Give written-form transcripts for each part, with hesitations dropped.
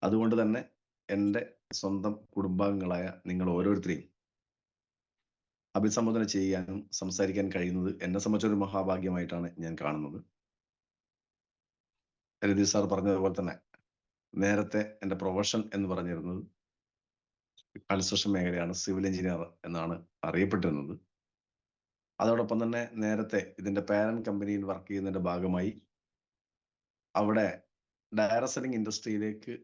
അതുകൊണ്ട് തന്നെ എൻ്റെ സ്വന്തം കുടുംബാംഗങ്ങളായ നിങ്ങൾ ഓരോരുത്തരെയും അഭിസംബോധന ചെയ്യാനും സംസാരിക്കാൻ കഴിയുന്നത് എന്നെ സംബന്ധിച്ചൊരു മഹാഭാഗ്യമായിട്ടാണ് ഞാൻ കാണുന്നത്. രതീഷ് സാർ പറഞ്ഞതുപോലെ തന്നെ നേരത്തെ എൻ്റെ പ്രൊഫഷൻ എന്ന് പറഞ്ഞിരുന്നത് കൺസ്ട്രക്ഷൻ മേഖലയാണ്, സിവിൽ എഞ്ചിനീയർ എന്നാണ് അറിയപ്പെട്ടിരുന്നത്. അതോടൊപ്പം തന്നെ നേരത്തെ ഇതിന്റെ പാരന്റ് കമ്പനിയിൽ വർക്ക് ചെയ്യുന്നതിന്റെ ഭാഗമായി അവിടെ ഡയറക്ട് സെല്ലിംഗ് ഇൻഡസ്ട്രിയിലേക്ക്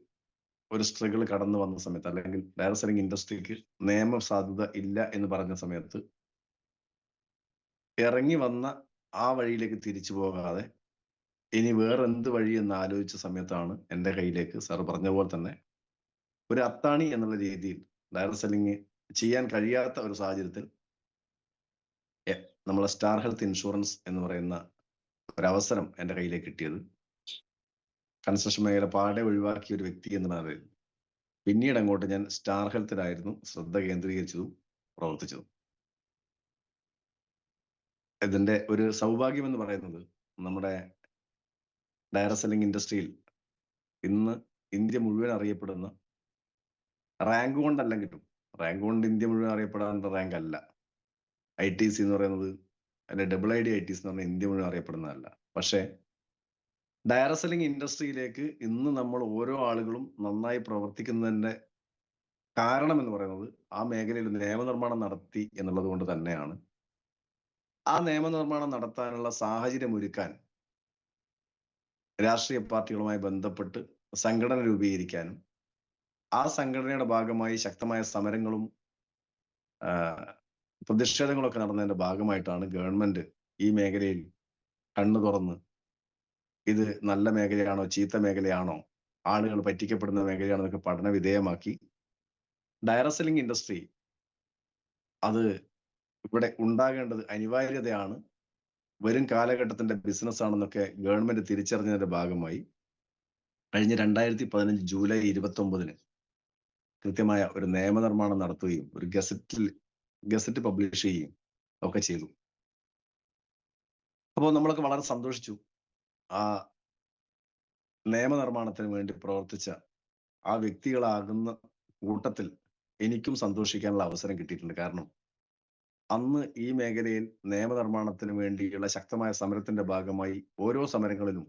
ഒരു സ്ട്രഗിൾ കടന്നു വന്ന സമയത്ത്, അല്ലെങ്കിൽ ഡയറക്ട് സെല്ലിംഗ് ഇൻഡസ്ട്രിക്ക് നിയമ സാധ്യത ഇല്ല എന്ന് പറഞ്ഞ സമയത്ത് ഇറങ്ങി വന്ന ആ വഴിയിലേക്ക് തിരിച്ചു പോകാതെ ഇനി വേറെ എന്ത് വഴി എന്ന് ആലോചിച്ച സമയത്താണ് എൻ്റെ കയ്യിലേക്ക് സാർ പറഞ്ഞ പോലെ തന്നെ ഒരു അത്താണി എന്നുള്ള രീതിയിൽ ഡയറക്ട് സെല്ലിംഗ് ചെയ്യാൻ കഴിയാത്ത ഒരു സാഹചര്യത്തിൽ നമ്മളെ സ്റ്റാർ ഹെൽത്ത് ഇൻഷുറൻസ് എന്ന് പറയുന്ന ഒരവസരം എൻ്റെ കയ്യിലേക്ക് കിട്ടിയത്. കൺസ്ട്രക്ഷൻ മേഖല പാടെ ഒഴിവാക്കിയ ഒരു വ്യക്തി എന്നാണ്. പിന്നീട് അങ്ങോട്ട് ഞാൻ സ്റ്റാർ ഹെൽത്തിലായിരുന്നു ശ്രദ്ധ കേന്ദ്രീകരിച്ചതും പ്രവർത്തിച്ചതും. ഇതിന്റെ ഒരു സൗഭാഗ്യം എന്ന് പറയുന്നത് നമ്മുടെ ഡയറക്ട് സെല്ലിംഗ് ഇൻഡസ്ട്രിയിൽ ഇന്ന് ഇന്ത്യ മുഴുവൻ അറിയപ്പെടുന്ന, റാങ്ക് കൊണ്ടല്ലെങ്കിലും, റാങ്ക് കൊണ്ട് ഇന്ത്യ മുഴുവൻ അറിയപ്പെടാനുള്ള റാങ്ക് അല്ല. ITC എന്ന് പറയുന്നത്, അതിന്റെ ID ITC എന്ന് പറഞ്ഞാൽ ഇന്ത്യ മുഴുവൻ അറിയപ്പെടുന്നതല്ല. പക്ഷേ ഡയറക്ട് സെല്ലിംഗ് ഇൻഡസ്ട്രിയിലേക്ക് ഇന്ന് നമ്മൾ ഓരോ ആളുകളും നന്നായി പ്രവർത്തിക്കുന്നതിന്റെ കാരണം എന്ന് പറയുന്നത് ആ മേഖലയിൽ നിയമനിർമ്മാണം നടത്തി എന്നുള്ളത് കൊണ്ട് തന്നെയാണ്. ആ നിയമനിർമ്മാണം നടത്താനുള്ള സാഹചര്യം ഒരുക്കാൻ രാഷ്ട്രീയ പാർട്ടികളുമായി ബന്ധപ്പെട്ട് സംഘടന രൂപീകരിക്കാനും ആ സംഘടനയുടെ ഭാഗമായി ശക്തമായ സമരങ്ങളും പ്രതിഷേധങ്ങളൊക്കെ നടന്നതിന്റെ ഭാഗമായിട്ടാണ് ഗവൺമെന്റ് ഈ മേഖലയിൽ കണ്ണു തുറന്ന് ഇത് നല്ല മേഖലയാണോ ചീത്ത മേഖലയാണോ, ആളുകൾ പറ്റിക്കപ്പെടുന്ന മേഖലയാണോ എന്നൊക്കെ പഠന വിധേയമാക്കി ഡയറക്ട് സെല്ലിംഗ് ഇൻഡസ്ട്രി അത് ഇവിടെ ഉണ്ടാകേണ്ടത് അനിവാര്യതയാണ്, വരും കാലഘട്ടത്തിന്റെ ബിസിനസ് ആണെന്നൊക്കെ ഗവൺമെന്റ് തിരിച്ചറിഞ്ഞതിന്റെ ഭാഗമായി കഴിഞ്ഞ 2015 ജൂലൈ 29 കൃത്യമായ ഒരു നിയമനിർമ്മാണം നടത്തുകയും ഒരു ഗസറ്റ് പബ്ലിഷ് ചെയ്യുകയും ഒക്കെ ചെയ്തു. അപ്പോൾ നമ്മളൊക്കെ വളരെ സന്തോഷിച്ചു. ആ നിയമനിർമ്മാണത്തിന് വേണ്ടി പ്രവർത്തിച്ച ആ വ്യക്തികളാകുന്ന കൂട്ടത്തിൽ എനിക്കും സന്തോഷിക്കാനുള്ള അവസരം കിട്ടിയിട്ടുണ്ട്. കാരണം അന്ന് ഈ മേഖലയിൽ നിയമനിർമ്മാണത്തിന് വേണ്ടിയുള്ള ശക്തമായ സമരത്തിന്റെ ഭാഗമായി ഓരോ സമരങ്ങളിലും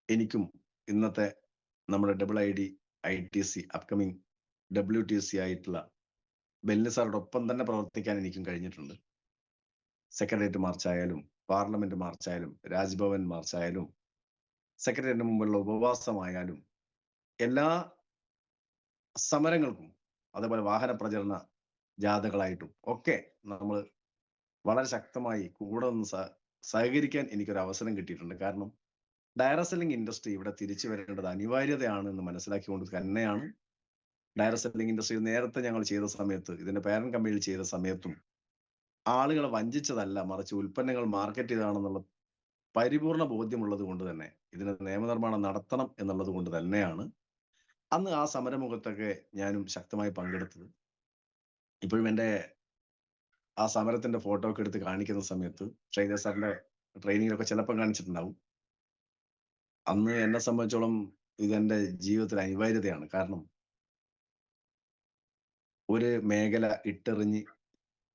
എനിക്കും ഇന്നത്തെ നമ്മുടെ ID ITC അപ്കമിങ് WTC ആയിട്ടുള്ള ബെന്നി സാറോടൊപ്പം തന്നെ പ്രവർത്തിക്കാൻ എനിക്കും കഴിഞ്ഞിട്ടുണ്ട്. സെക്രട്ടേറിയറ്റ് മാർച്ചായാലും പാർലമെന്റ് മാർച്ചായാലും രാജ്ഭവൻ മാർച്ചായാലും സെക്രട്ടേറിയറ്റിന് മുമ്പുള്ള ഉപവാസമായാലും എല്ലാ സമരങ്ങൾക്കും, അതേപോലെ വാഹന പ്രചരണ ജാഥകളായിട്ടും ഒക്കെ നമ്മൾ വളരെ ശക്തമായി കൂടെ നിന്ന് സഹകരിക്കാൻ എനിക്കൊരു അവസരം കിട്ടിയിട്ടുണ്ട്. കാരണം ഡയറക്ട് സെല്ലിംഗ് ഇൻഡസ്ട്രി ഇവിടെ തിരിച്ചു വരേണ്ടത് അനിവാര്യതയാണ് എന്ന് മനസ്സിലാക്കിക്കൊണ്ട് തന്നെയാണ് ഡയറക്ട് സെല്ലിംഗ് ഇൻഡസ്ട്രി നേരത്തെ ഞങ്ങൾ ചെയ്ത സമയത്ത്, ഇതിന്റെ പാരന്റ് കമ്പനിയിൽ ചെയ്ത സമയത്തും ആളുകളെ വഞ്ചിച്ചതല്ല, മറിച്ച് ഉൽപ്പന്നങ്ങൾ മാർക്കറ്റ് ചെയ്താണെന്നുള്ള പരിപൂർണ ബോധ്യമുള്ളത് കൊണ്ട് തന്നെ ഇതിന് നിയമനിർമ്മാണം നടത്തണം എന്നുള്ളത് കൊണ്ട് തന്നെയാണ് അന്ന് ആ സമരമുഖത്തൊക്കെ ഞാനും ശക്തമായി പങ്കെടുത്തത്. ഇപ്പോഴും എൻ്റെ ആ സമരത്തിന്റെ ഫോട്ടോ ഒക്കെ എടുത്ത് കാണിക്കുന്ന സമയത്ത് ഷൈജ സാറിന്റെ ട്രെയിനിങ്ങിലൊക്കെ ചിലപ്പോൾ കാണിച്ചിട്ടുണ്ടാവും. അന്ന് എന്നെ സംബന്ധിച്ചോളം ഇതെന്റെ ജീവിതത്തിൽ അനിവാര്യതയാണ്. കാരണം ഒരു മേഖല ഇട്ടെറിഞ്ഞ്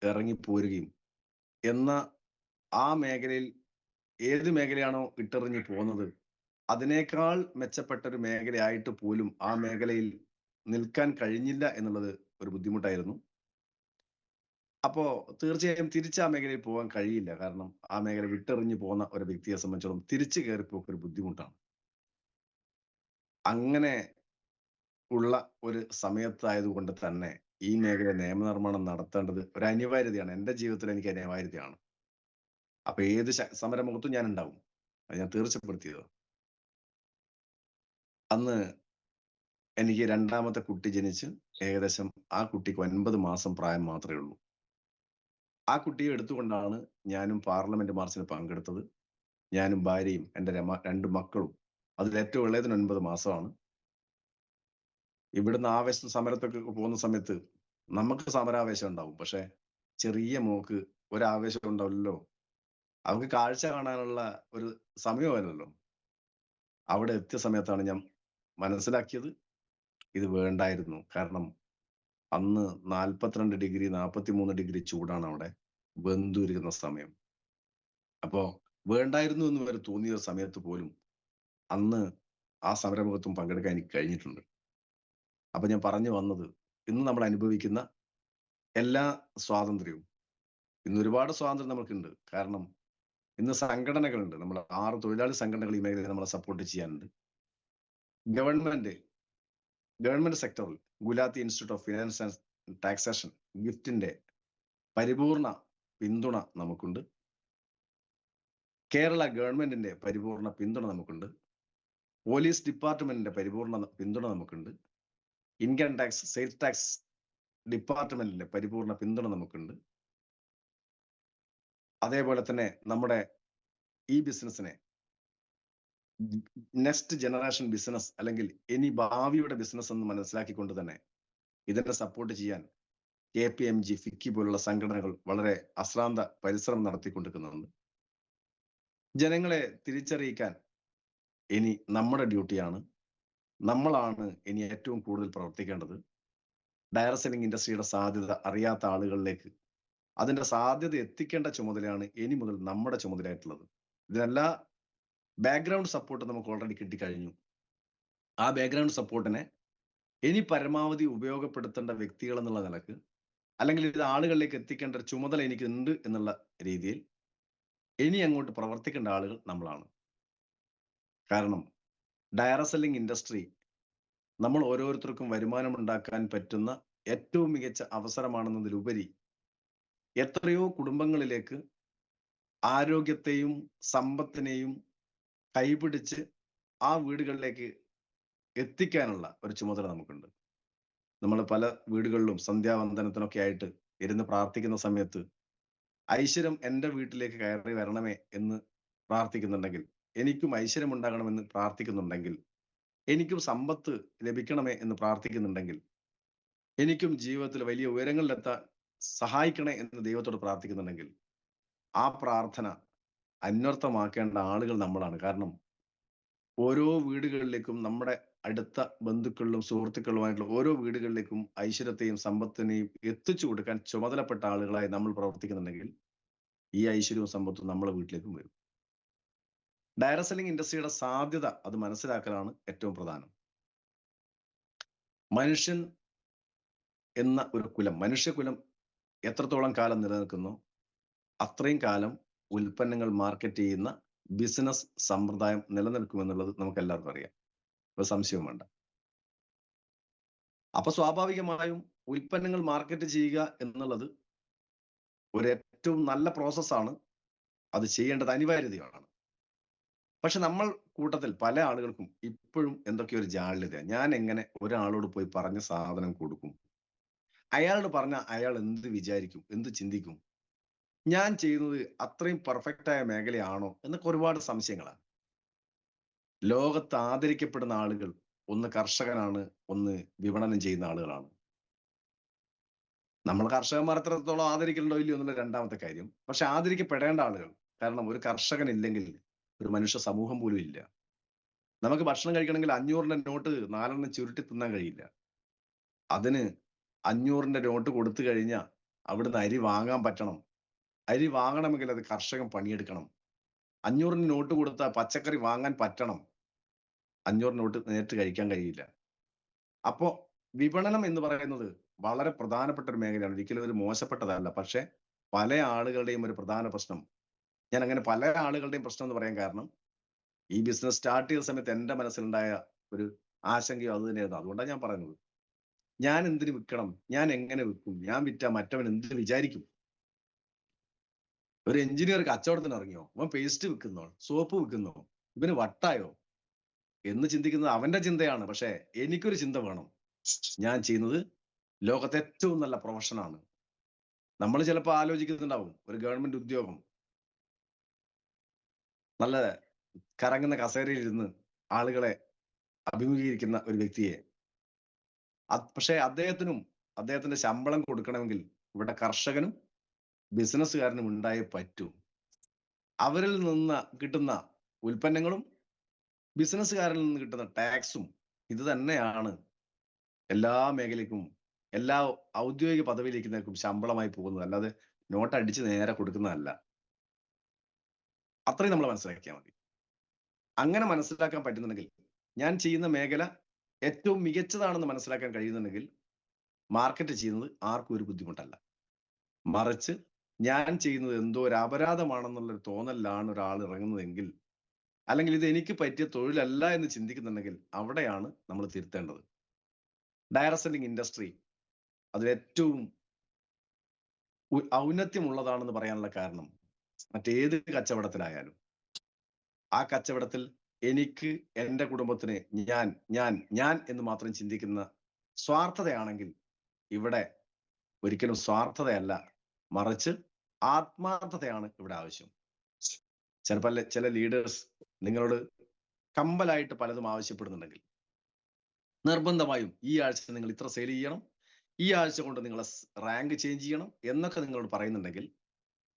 ഇറങ്ങിപ്പോരുകയും എന്ന ആ മേഖലയിൽ ഏത് മേഖലയാണോ ഇട്ടെറിഞ്ഞ് പോകുന്നത് അതിനേക്കാൾ മെച്ചപ്പെട്ട ഒരു മേഖലയായിട്ട് പോലും ആ മേഖലയിൽ നിൽക്കാൻ കഴിഞ്ഞില്ല എന്നുള്ളത് ഒരു ബുദ്ധിമുട്ടായിരുന്നു. അപ്പോ തീർച്ചയായും തിരിച്ച് ആ മേഖലയിൽ പോകാൻ കഴിയില്ല. കാരണം ആ മേഖല വിട്ടെറിഞ്ഞ് പോകുന്ന ഒരു വ്യക്തിയെ സംബന്ധിച്ചോളം തിരിച്ചു കയറിപ്പോക്ക് ഒരു ബുദ്ധിമുട്ടാണ്. അങ്ങനെ ഉള്ള ഒരു സമയത്തായതുകൊണ്ട് തന്നെ ഈ മേഖല നിയമനിർമ്മാണം നടത്തേണ്ടത് ഒരു അനിവാര്യതയാണ്. എൻ്റെ ജീവിതത്തിൽ എനിക്ക് അനിവാര്യതയാണ്. അപ്പൊ ഏത് സമരമുഖത്തും ഞാൻ ഉണ്ടാവും. അത് ഞാൻ തീർച്ചപ്പെടുത്തിയത്. അന്ന് എനിക്ക് രണ്ടാമത്തെ കുട്ടി ജനിച്ച് ഏകദേശം ആ കുട്ടിക്ക് 9 മാസം പ്രായം മാത്രമേ ഉള്ളൂ. ആ കുട്ടിയെ എടുത്തുകൊണ്ടാണ് ഞാനും പാർലമെന്റ് മാർച്ചിന് പങ്കെടുത്തത്. ഞാനും ഭാര്യയും എൻ്റെ 2 മക്കളും. അതിൽ ഏറ്റവും ഇളയതിന് 9 മാസമാണ്. ഇവിടുന്ന് ആവേശ സമരത്തൊക്കെ പോകുന്ന സമയത്ത് നമുക്ക് സമരാവേശം ഉണ്ടാവും. പക്ഷെ ചെറിയ മോക്ക് ഒരാവേശം ഉണ്ടാവില്ലല്ലോ. അവർക്ക് കാഴ്ച കാണാനുള്ള ഒരു സമയമല്ലല്ലോ. അവിടെ എത്തിയ സമയത്താണ് ഞാൻ മനസ്സിലാക്കിയത് ഇത് വേണ്ടായിരുന്നു. കാരണം അന്ന് 42 ഡിഗ്രി 43 ഡിഗ്രി ചൂടാണ് അവിടെ വെന്തുരുകുന്ന സമയം. അപ്പോ വേണ്ടായിരുന്നു എന്ന് വരെ തോന്നിയ സമയത്ത് പോലും അന്ന് ആ സമരമുഖത്തും പങ്കെടുക്കാൻ എനിക്ക് കഴിഞ്ഞിട്ടുണ്ട്. അപ്പൊ ഞാൻ പറഞ്ഞു വന്നത്, ഇന്ന് നമ്മൾ അനുഭവിക്കുന്ന എല്ലാ സ്വാതന്ത്ര്യവും, ഇന്ന് ഒരുപാട് സ്വാതന്ത്ര്യം നമുക്കുണ്ട്. കാരണം ഇന്ന് സംഘടനകളുണ്ട്. നമ്മൾ 6 തൊഴിലാളി സംഘടനകൾ ഈ മേഖലയിൽ നമ്മളെ സപ്പോർട്ട് ചെയ്യാനുണ്ട്. ഗവൺമെന്റ് ഗവൺമെന്റ് സെക്ടറിൽ Gulati institute of finance and taxation ഗിഫ്റ്റിന്റെ പരിപൂർണ പിന്തുണ നമുക്കുണ്ട്. കേരള ഗവൺമെന്റിന്റെ പരിപൂർണ പിന്തുണ നമുക്കുണ്ട്. പോലീസ് ഡിപ്പാർട്ട്മെന്റിന്റെ പരിപൂർണ പിന്തുണ നമുക്കുണ്ട്. ഇൻകം ടാക്സ്, സെയിൽസ് ടാക്സ് ഡിപ്പാർട്ട്മെന്റിന്റെ പരിപൂർണ പിന്തുണ നമുക്കുണ്ട്. അതേപോലെ തന്നെ നമ്മുടെ ഈ ബിസിനസ്സിനെ നെക്സ്റ്റ് ജനറേഷൻ ബിസിനസ്, അല്ലെങ്കിൽ ഇനി ഭാവിയുടെ ബിസിനസ് എന്ന് മനസ്സിലാക്കിക്കൊണ്ട് തന്നെ ഇതിനെ സപ്പോർട്ട് ചെയ്യാൻ KPMG, ഫിക്കി പോലുള്ള സംഘടനകൾ വളരെ അശ്രാന്ത പരിശ്രമം നടത്തിക്കൊണ്ടിരിക്കുന്നുണ്ട്. ജനങ്ങളെ തിരിച്ചറിയിക്കാൻ ഇനി നമ്മുടെ ഡ്യൂട്ടിയാണ്. നമ്മളാണ് ഇനി ഏറ്റവും കൂടുതൽ പ്രവർത്തിക്കേണ്ടത്. ഡയറക്ട് സെല്ലിംഗ് ഇൻഡസ്ട്രിയുടെ സാധ്യത അറിയാത്ത ആളുകളിലേക്ക് അതിന്റെ സാധ്യത എത്തിക്കേണ്ട ചുമതലയാണ് ഇനി മുതൽ നമ്മുടെ ചുമതലയായിട്ടുള്ളത്. ഇതിനെല്ലാ ബാക്ക്ഗ്രൗണ്ട് സപ്പോർട്ട് നമുക്ക് ഓൾറെഡി കിട്ടിക്കഴിഞ്ഞു. ആ ബാക്ക്ഗ്രൗണ്ട് സപ്പോർട്ടിനെ ഇനി പരമാവധി ഉപയോഗപ്പെടുത്തേണ്ട വ്യക്തികൾ എന്നുള്ള നിലക്ക്, അല്ലെങ്കിൽ ഇത് ആളുകളിലേക്ക് എത്തിക്കേണ്ട ഒരു ചുമതല എനിക്കുണ്ട് എന്നുള്ള രീതിയിൽ ഇനി അങ്ങോട്ട് പ്രവർത്തിക്കേണ്ട ആളുകൾ നമ്മളാണ്. കാരണം ഡയറക്ട് സെല്ലിംഗ് ഇൻഡസ്ട്രി നമ്മൾ ഓരോരുത്തർക്കും വരുമാനം ഉണ്ടാക്കാൻ പറ്റുന്ന ഏറ്റവും മികച്ച അവസരമാണെന്നതിലുപരി എത്രയോ കുടുംബങ്ങളിലേക്ക് ആരോഗ്യത്തെയും സമ്പത്തിനെയും കൈപിടിച്ച് ആ വീടുകളിലേക്ക് എത്തിക്കാനുള്ള ഒരു ചുമതല നമുക്കുണ്ട്. നമ്മൾ പല വീടുകളിലും സന്ധ്യാവന്ദനത്തിനൊക്കെ ആയിട്ട് ഇരുന്ന് പ്രാർത്ഥിക്കുന്ന സമയത്ത് ഐശ്വര്യം എൻ്റെ വീട്ടിലേക്ക് കയറി വരണമേ എന്ന് പ്രാർത്ഥിക്കുന്നുണ്ടെങ്കിൽ, എനിക്കും ഐശ്വര്യം ഉണ്ടാകണമെന്ന് പ്രാർത്ഥിക്കുന്നുണ്ടെങ്കിൽ, എനിക്കും സമ്പത്ത് ലഭിക്കണമേ എന്ന് പ്രാർത്ഥിക്കുന്നുണ്ടെങ്കിൽ, എനിക്കും ജീവിതത്തിൽ വലിയ ഉയരങ്ങളിലെത്താൻ സഹായിക്കണേ എന്ന് ദൈവത്തോട് പ്രാർത്ഥിക്കുന്നുണ്ടെങ്കിൽ, ആ പ്രാർത്ഥന അന്വർത്ഥമാക്കേണ്ട ആളുകൾ നമ്മളാണ്. കാരണം ഓരോ വീടുകളിലേക്കും, നമ്മുടെ അടുത്ത ബന്ധുക്കളിലും സുഹൃത്തുക്കളുമായിട്ടുള്ള ഓരോ വീടുകളിലേക്കും ഐശ്വര്യത്തെയും സമ്പത്തിനെയും എത്തിച്ചു കൊടുക്കാൻ ചുമതലപ്പെട്ട ആളുകളായി നമ്മൾ പ്രവർത്തിക്കുന്നുണ്ടെങ്കിൽ ഈ ഐശ്വര്യവും സമ്പത്തും നമ്മളെ വീട്ടിലേക്കും വരും. ഡയറക്ട് സെല്ലിംഗ് ഇൻഡസ്ട്രിയുടെ സാധ്യത അത് മനസ്സിലാക്കലാണ് ഏറ്റവും പ്രധാനം. മനുഷ്യൻ എന്ന ഒരു കുലം, മനുഷ്യകുലം എത്രത്തോളം കാലം നിലനിൽക്കുന്നോ അത്രയും കാലം ഉൽപ്പന്നങ്ങൾ മാർക്കറ്റ് ചെയ്യുന്ന ബിസിനസ് സമ്പ്രദായം നിലനിൽക്കുമെന്നുള്ളത് നമുക്ക് എല്ലാവർക്കും അറിയാം. ഒരു സംശയവും വേണ്ട. അപ്പൊ സ്വാഭാവികമായും ഉൽപ്പന്നങ്ങൾ മാർക്കറ്റ് ചെയ്യുക എന്നുള്ളത് ഒരു ഏറ്റവും നല്ല പ്രോസസ്സാണ്. അത് ചെയ്യേണ്ടത് അനിവാര്യതയാണ്. പക്ഷെ നമ്മൾ കൂട്ടത്തിൽ പല ആളുകൾക്കും ഇപ്പോഴും എന്തൊക്കെയോ ഒരു ജാള്യത. ഞാൻ എങ്ങനെ ഒരാളോട് പോയി പറഞ്ഞ സാധനം കൊടുക്കും? അയാളോട് പറഞ്ഞ അയാൾ എന്ത് വിചാരിക്കും, എന്ത് ചിന്തിക്കും? ഞാൻ ചെയ്യുന്നത് അത്രയും പെർഫെക്റ്റ് ആയ മേഖലയാണോ എന്നൊക്കെ ഒരുപാട് സംശയങ്ങളാണ്. ലോകത്ത് ആദരിക്കപ്പെടുന്ന ആളുകൾ ഒന്ന് കർഷകനാണ്, ഒന്ന് വിപണനം ചെയ്യുന്ന ആളുകളാണ്. നമ്മൾ കർഷകന്മാർ എത്രത്തോളം ആദരിക്കലുണ്ടോ ഇല്ലയോ എന്നുള്ള രണ്ടാമത്തെ കാര്യം. പക്ഷെ ആദരിക്കപ്പെടേണ്ട ആളുകൾ, കാരണം ഒരു കർഷകൻ ഇല്ലെങ്കിൽ ഒരു മനുഷ്യ സമൂഹം പോലും ഇല്ല. നമുക്ക് ഭക്ഷണം കഴിക്കണമെങ്കിൽ 500ന്റെ നോട്ട് 4 ചുരുട്ടി തിന്നാൻ കഴിയില്ല. അതിന് 500ന്റെ നോട്ട് കൊടുത്തു കഴിഞ്ഞാൽ അവിടുന്ന് അരി വാങ്ങാൻ പറ്റണം. അരി വാങ്ങണമെങ്കിൽ അത് കർഷകൻ പണിയെടുക്കണം. 500ന്റെ നോട്ട് കൊടുത്താൽ പച്ചക്കറി വാങ്ങാൻ പറ്റണം. 500 നോട്ട് നേരിട്ട് കഴിക്കാൻ കഴിയില്ല. അപ്പോ വിപണനം എന്ന് പറയുന്നത് വളരെ പ്രധാനപ്പെട്ട ഒരു മേഖലയാണ്. ഒരിക്കലും ഒരു മോശപ്പെട്ടതല്ല. പക്ഷെ പല ആളുകളുടെയും ഒരു പ്രധാന പ്രശ്നം, ഞാൻ അങ്ങനെ പല ആളുകളുടെയും പ്രശ്നം എന്ന് പറയാൻ കാരണം, ഈ ബിസിനസ് സ്റ്റാർട്ട് ചെയ്ത സമയത്ത് എന്റെ മനസ്സിലുണ്ടായ ഒരു ആശങ്കയോ അത് തന്നെയായിരുന്നു. അതുകൊണ്ടാണ് ഞാൻ പറയുന്നത്, ഞാൻ എന്തിന് വിൽക്കണം, ഞാൻ എങ്ങനെ വിൽക്കും, ഞാൻ വിറ്റാ മറ്റവൻ എന്ത് വിചാരിക്കും? ഒരു എഞ്ചിനീയർ കച്ചവടത്തിന് ഇറങ്ങിയോ, അവൻ പേസ്റ്റ് വിൽക്കുന്നോ, സോപ്പ് വിൽക്കുന്നോ, ഇവന് വട്ടായോ എന്ന് ചിന്തിക്കുന്നത് അവന്റെ ചിന്തയാണ്. പക്ഷെ എനിക്കൊരു ചിന്ത വേണം. ഞാൻ ചെയ്യുന്നത് ലോകത്തെ ഏറ്റവും നല്ല പ്രൊഫഷനാണ്. നമ്മൾ ചിലപ്പോൾ ആലോചിക്കുന്നുണ്ടാവും, ഒരു ഗവൺമെന്റ് ഉദ്യോഗം, നല്ല കറങ്ങുന്ന കസേരയിൽ ഇരുന്ന് ആളുകളെ അഭിമുഖീകരിക്കുന്ന ഒരു വ്യക്തിയെ. പക്ഷെ അദ്ദേഹത്തിന്റെ ശമ്പളം കൊടുക്കണമെങ്കിൽ ഇവിടെ കർഷകനും ബിസിനസ്സുകാരനും ഉണ്ടായേ പറ്റൂ. അവരിൽ നിന്ന് കിട്ടുന്ന ഉൽപ്പന്നങ്ങളും ബിസിനസ്സുകാരിൽ നിന്ന് കിട്ടുന്ന ടാക്സും ഇത് തന്നെയാണ് എല്ലാ മേഖലയ്ക്കും എല്ലാ ഔദ്യോഗിക പദവിയിലേക്കും ശമ്പളമായി പോകുന്നത്, അല്ലാതെ നോട്ട് അടിച്ച് നേരെ കൊടുക്കുന്നതല്ല. അത്രയും നമ്മൾ മനസ്സിലാക്കിയാൽ മതി. അങ്ങനെ മനസ്സിലാക്കാൻ പറ്റുന്നുണ്ടെങ്കിൽ, ഞാൻ ചെയ്യുന്ന മേഖല ഏറ്റവും മികച്ചതാണെന്ന് മനസ്സിലാക്കാൻ കഴിയുന്നുണ്ടെങ്കിൽ, മാർക്കറ്റ് ചെയ്യുന്നത് ആർക്കും ഒരു ബുദ്ധിമുട്ടല്ല. മറിച്ച് ഞാൻ ചെയ്യുന്നത് എന്തോ ഒരു അപരാധമാണെന്നുള്ളൊരു തോന്നലിലാണ് ഒരാൾ ഇറങ്ങുന്നതെങ്കിൽ, അല്ലെങ്കിൽ ഇത് എനിക്ക് പറ്റിയ തൊഴിലല്ല എന്ന് ചിന്തിക്കുന്നുണ്ടെങ്കിൽ, അവിടെയാണ് നമ്മൾ തിരുത്തേണ്ടത്. ഡയറക്ട് സെല്ലിംഗ് ഇൻഡസ്ട്രി അതിലേറ്റവും ഔന്നത്യമുള്ളതാണെന്ന് പറയാനുള്ള കാരണം, മറ്റേത് കച്ചവടത്തിലായാലും ആ കച്ചവടത്തിൽ എനിക്ക്, എൻ്റെ കുടുംബത്തിന് ഞാൻ ഞാൻ ഞാൻ എന്ന് മാത്രം ചിന്തിക്കുന്ന സ്വാർത്ഥതയാണെങ്കിൽ, ഇവിടെ ഒരിക്കലും സ്വാർത്ഥതയല്ല, മറിച്ച് ആത്മാർത്ഥതയാണ് ഇവിടെ ആവശ്യം. ചിലപ്പോൾ ചില ലീഡേഴ്സ് നിങ്ങളോട് കമ്പലായിട്ട് പലതും ആവശ്യപ്പെടുന്നുണ്ടെങ്കിൽ, നിർബന്ധമായും ഈ ആഴ്ച നിങ്ങൾ ഇത്ര സെയിൽ ചെയ്യണം, ഈ ആഴ്ച കൊണ്ട് നിങ്ങളെ റാങ്ക് ചേഞ്ച് ചെയ്യണം എന്നൊക്കെ നിങ്ങളോട് പറയുന്നുണ്ടെങ്കിൽ,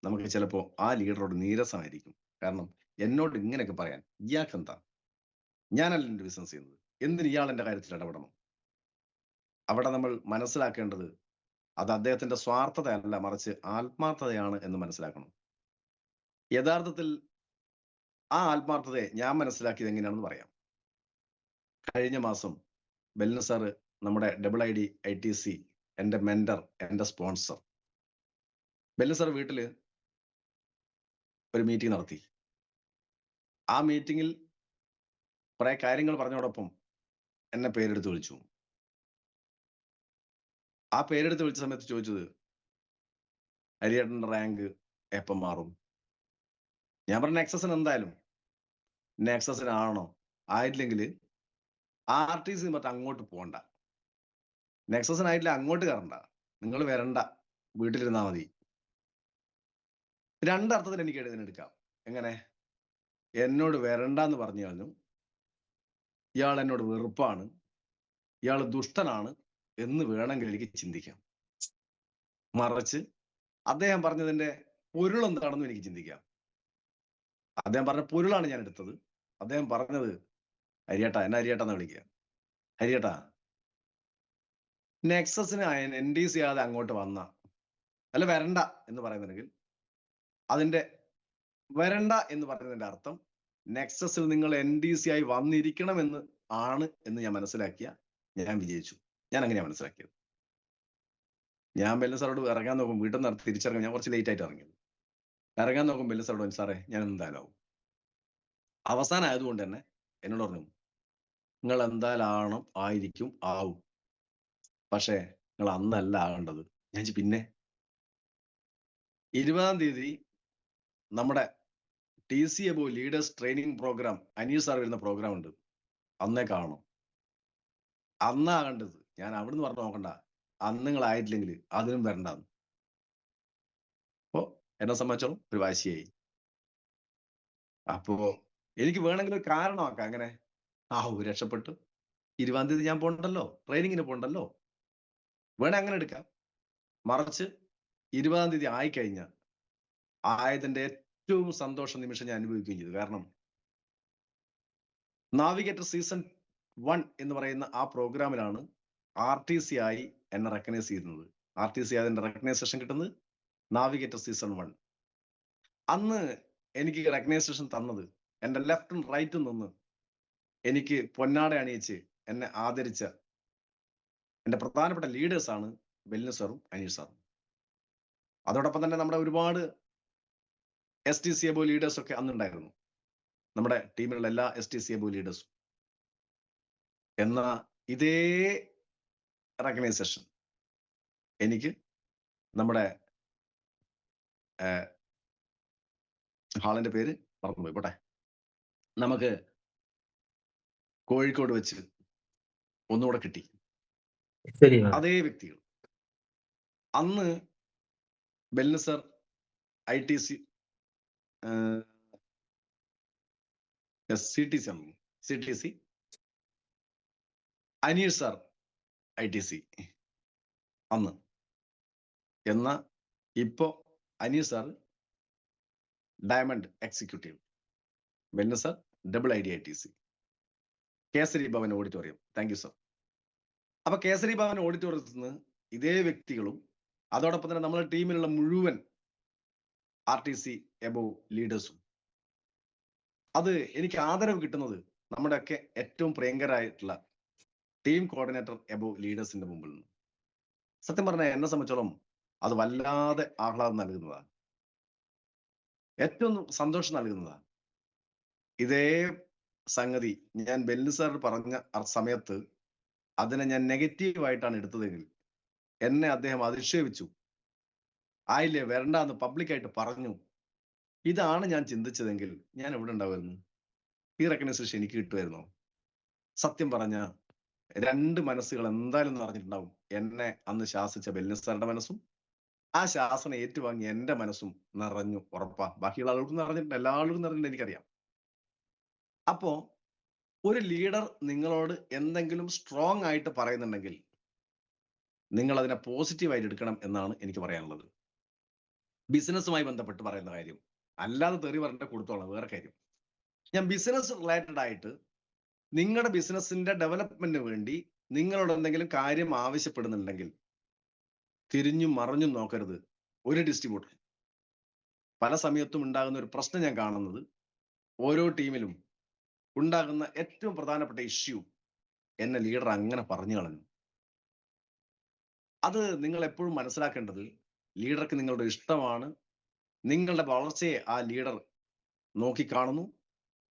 നമുക്ക് ചിലപ്പോൾ ആ ലീഡറോട് നീരസമായിരിക്കും. കാരണം എന്നോട് ഇങ്ങനെയൊക്കെ പറയാൻ ഇയാൾക്ക് എന്താ, ഞാനല്ല എൻ്റെ ബിസിനസ് ചെയ്യുന്നത്, എന്തിന് ഇയാൾ എൻ്റെ കാര്യത്തിൽ ഇടപെടണം? അവിടെ നമ്മൾ മനസ്സിലാക്കേണ്ടത് അത് അദ്ദേഹത്തിന്റെ സ്വാർത്ഥതയല്ല, മറിച്ച് ആത്മാർത്ഥതയാണ് എന്ന് മനസ്സിലാക്കണം. യഥാർത്ഥത്തിൽ ആ ആത്മാർത്ഥതയെ ഞാൻ മനസ്സിലാക്കിയത് എങ്ങനെയാണെന്ന് പറയാം. കഴിഞ്ഞ മാസം ബെൽന സാറ്, നമ്മുടെ IIT-ITC, എൻ്റെ മെന്റർ, എൻ്റെ സ്പോൺസർ, ബെൽന സാർ വീട്ടില് ഒരു മീറ്റിംഗ് നടത്തി. ആ മീറ്റിംഗിൽ കുറെ കാര്യങ്ങൾ പറഞ്ഞതോടൊപ്പം എന്നെ പേരെടുത്ത് വിളിച്ചു. ആ പേരെടുത്ത് വിളിച്ച സമയത്ത് ചോദിച്ചത്, ഹരിയേട്ടൻ്റെ റാങ്ക് എപ്പം മാറും? ഞാൻ പറഞ്ഞ നെക്സസിന് എന്തായാലും, നെക്സസിനാണോ, ആയിട്ടില്ലെങ്കിൽ RTC മറ്റേ അങ്ങോട്ട് പോകണ്ട, നെക്സസിനായിട്ടില്ല അങ്ങോട്ട് കയറണ്ട, നിങ്ങൾ വരണ്ട, വീട്ടിലിരുന്നാ മതി. രണ്ടർത്ഥത്തിൽ എനിക്ക് ഇതിനെടുക്കാം. എങ്ങനെ? എന്നോട് വരണ്ട എന്ന് പറഞ്ഞു കഴിഞ്ഞു, ഇയാൾ എന്നോട് വെറുപ്പാണ്, ഇയാൾ ദുഷ്ടനാണ് എന്ന് വേണമെങ്കിൽ എനിക്ക് ചിന്തിക്കാം. മറിച്ച് അദ്ദേഹം പറഞ്ഞതിന്റെ പൊരുൾ എന്താണെന്നും എനിക്ക് ചിന്തിക്കാം. അദ്ദേഹം പറഞ്ഞ പൊരുളാണ് ഞാൻ എടുത്തത്. അദ്ദേഹം പറഞ്ഞത്, ഹരിയേട്ടാ, എന്നെ ഹരിയേട്ടാന്ന് വിളിക്കുക, ഹരിയേട്ടാ, നെക്സസിന് NDC ആകാതെ അങ്ങോട്ട് വന്ന, അല്ല വരണ്ട എന്ന് പറയുന്നുണ്ടെങ്കിൽ, അതിന്റെ വരണ്ട എന്ന് പറയുന്നതിന്റെ അർത്ഥം നെക്സസിൽ നിങ്ങൾ NDC ആയി വന്നിരിക്കണമെന്ന് ആണ് എന്ന് ഞാൻ മനസ്സിലാക്കിയ ഞാൻ വിജയിച്ചു. ഞാൻ അങ്ങനെയാണ് മനസ്സിലാക്കിയത്. ഞാൻ ബെല്ലൻ സാറോട് ഇറങ്ങാൻ നോക്കും, വീട്ടിൽ നിന്ന് തിരിച്ചിറങ്ങി, ഞാൻ കുറച്ച് ലേറ്റ് ആയിട്ട് ഇറങ്ങിയത്. ഇറങ്ങാൻ നോക്കും ബെല്ലൻ സാറോട്, സാറേ ഞാൻ എന്തായാലും ആവും. അവസാനം ആയതുകൊണ്ട് തന്നെ എന്നോട് പറഞ്ഞു, നിങ്ങൾ എന്തായാലും ആയിരിക്കും, ആവും, പക്ഷേ നിങ്ങൾ അന്നല്ല ആകേണ്ടത്. ഞാൻ പിന്നെ 20-ാം തീയതി നമ്മുടെ TCABO leaders training programme, Anil sir വരുന്ന പ്രോഗ്രാം ഉണ്ട്, അന്നേ കാണണം, അന്നാകേണ്ടത്. ഞാൻ അവിടുന്ന് പറഞ്ഞു നോക്കണ്ട, അന്ന് നിങ്ങളായിട്ടില്ലെങ്കിൽ അതിനും വരണ്ടാന്ന്. അപ്പോ എന്നെ സംബന്ധിച്ചോളം ഒരു വാശിയായി. അപ്പോ എനിക്ക് വേണമെങ്കിൽ ഒരു കാരണമാക്കാം, അങ്ങനെ രക്ഷപ്പെട്ടു, 20-ാം തീയതി ഞാൻ പോകണ്ടല്ലോ, ട്രെയിനിങ്ങിന് പോകണ്ടല്ലോ, വേണേ അങ്ങനെ എടുക്കാം. മറിച്ച് 20-ാം തീയതി ആയിക്കഴിഞ്ഞ ആയതിന്റെ ഏറ്റവും സന്തോഷ നിമിഷം ഞാൻ അനുഭവിക്കുകയും ചെയ്തു. കാരണം നാവിഗേറ്റർ സീസൺ 1 എന്ന് പറയുന്ന ആ പ്രോഗ്രാമിലാണ് RTC ആയി എന്നെ റെക്കഗ്നൈസ് ചെയ്യുന്നത്. RTC അതിന്റെ റെക്കഗ്നൈസേഷൻ കിട്ടുന്നത് നാവിഗേറ്റർ സീസൺ 1. അന്ന് എനിക്ക് റെക്കഗ്നൈസേഷൻ തന്നത് എൻ്റെ ലെഫ്റ്റും റൈറ്റും നിന്ന് എനിക്ക് പൊന്നാട അണിയിച്ച് എന്നെ ആദരിച്ച എൻ്റെ പ്രധാനപ്പെട്ട ലീഡേഴ്സാണ് ബെല്ലിന സാറും അനീഷ് സാറും. അതോടൊപ്പം തന്നെ നമ്മുടെ ഒരുപാട് STCABO ലീഡേഴ്സ് ഒക്കെ അന്നുണ്ടായിരുന്നു, നമ്മുടെ ടീമിലുള്ള എല്ലാ STCABO ലീഡേഴ്സും. എന്ന ഇതേ റെക്കഗ്നൈസേഷൻ എനിക്ക് നമ്മുടെ ഹാളിന്റെ പേര് മറന്നുപോയി, പോട്ടെ, നമുക്ക് കോഴിക്കോട് വെച്ച് ഒന്നുകൂടെ കിട്ടി. അതേ വ്യക്തികൾ അന്ന് Bellina sir ITC CTC, Aneesh sir ITC അന്ന്. എന്ന ഇപ്പോ Aneesh sir diamond executive, Bellina sir IIT-ITC, Kesari Bhavan auditorium. Thank you sir. അപ്പൊ കേസരി ഭവൻ ഓഡിറ്റോറിയത്തിൽ നിന്ന് ഇതേ വ്യക്തികളും അതോടൊപ്പം തന്നെ നമ്മുടെ ടീമിലുള്ള മുഴുവൻ RTC എബോവ് ലീഡേഴ്സും, അത് എനിക്ക് ആദരവ് കിട്ടുന്നത് നമ്മുടെയൊക്കെ ഏറ്റവും പ്രിയങ്കരായിട്ടുള്ള ടീം കോർഡിനേറ്റർ എബോവ് ലീഡേഴ്സിന്റെ മുമ്പിൽ നിന്ന്. സത്യം പറഞ്ഞാൽ എന്നെ സംബന്ധിച്ചോളം അത് വല്ലാതെ ആഹ്ലാദം നൽകുന്നതാണ്, ഏറ്റവും സന്തോഷം നൽകുന്നതാണ്. ഇതേ സംഗതി ഞാൻ ബെല്ലു സാർ പറഞ്ഞ സമയത്ത് അതിനെ ഞാൻ നെഗറ്റീവായിട്ടാണ് എടുത്തതെങ്കിൽ എന്നെ അദ്ദേഹം അധിക്ഷേപിച്ചു, ആയില്ലേ വരണ്ടെന്ന് പബ്ലിക്കായിട്ട് പറഞ്ഞു. ഇതാണ് ഞാൻ ചിന്തിച്ചതെങ്കിൽ ഞാൻ എവിടെ ഉണ്ടാവുമായിരുന്നു? ഈ റെക്കഗ്നൈസേഷൻ എനിക്ക് കിട്ടുമായിരുന്നോ? സത്യം പറഞ്ഞ രണ്ട് മനസ്സുകൾ എന്തായാലും നിറഞ്ഞിട്ടുണ്ടാവും. എന്നെ അന്ന് ശാസിച്ച ബെല്ലു സാറിന്റെ മനസ്സും ആ ശാസന ഏറ്റുവാങ്ങി എന്റെ മനസ്സും നിറഞ്ഞു, ഉറപ്പാ. ബാക്കിയുള്ള ആളുകൾക്കും നിറഞ്ഞിട്ടുണ്ട്, എല്ലാ ആളുകൾക്കും നിറഞ്ഞിട്ടുണ്ട്, എനിക്കറിയാം. അപ്പോ ഒരു ലീഡർ നിങ്ങളോട് എന്തെങ്കിലും സ്ട്രോങ് ആയിട്ട് പറയുന്നുണ്ടെങ്കിൽ നിങ്ങൾ അതിനെ പോസിറ്റീവായിട്ട് എടുക്കണം എന്നാണ് എനിക്ക് പറയാനുള്ളത്. ബിസിനസ്സുമായി ബന്ധപ്പെട്ട് പറയുന്ന കാര്യം, അല്ലാതെ തെറി പറഞ്ഞിട്ട് കൊടുത്തോളാം, വേറെ കാര്യം. ഞാൻ ബിസിനസ് റിലേറ്റഡ് ആയിട്ട് നിങ്ങളുടെ ബിസിനസിന്റെ ഡെവലപ്മെന്റിന് വേണ്ടി നിങ്ങളോട് എന്തെങ്കിലും കാര്യം ആവശ്യപ്പെടുന്നുണ്ടെങ്കിൽ തിരിഞ്ഞും മറിഞ്ഞും നോക്കരുത് ഒരു ഡിസ്ട്രിബ്യൂട്ടർ. പല സമയത്തും ഉണ്ടാകുന്ന ഒരു പ്രശ്നം ഞാൻ കാണുന്നത്, ഓരോ ടീമിലും ഉണ്ടാകുന്ന ഏറ്റവും പ്രധാനപ്പെട്ട ഇഷ്യൂ, എന്നെ ലീഡർ അങ്ങനെ പറഞ്ഞു കളഞ്ഞു. അത് നിങ്ങൾ എപ്പോഴും മനസ്സിലാക്കേണ്ടത്, ലീഡർക്ക് നിങ്ങളുടെ ഇഷ്ടമാണ്, നിങ്ങളുടെ വളർച്ചയെ ആ ലീഡർ നോക്കിക്കാണുന്നു.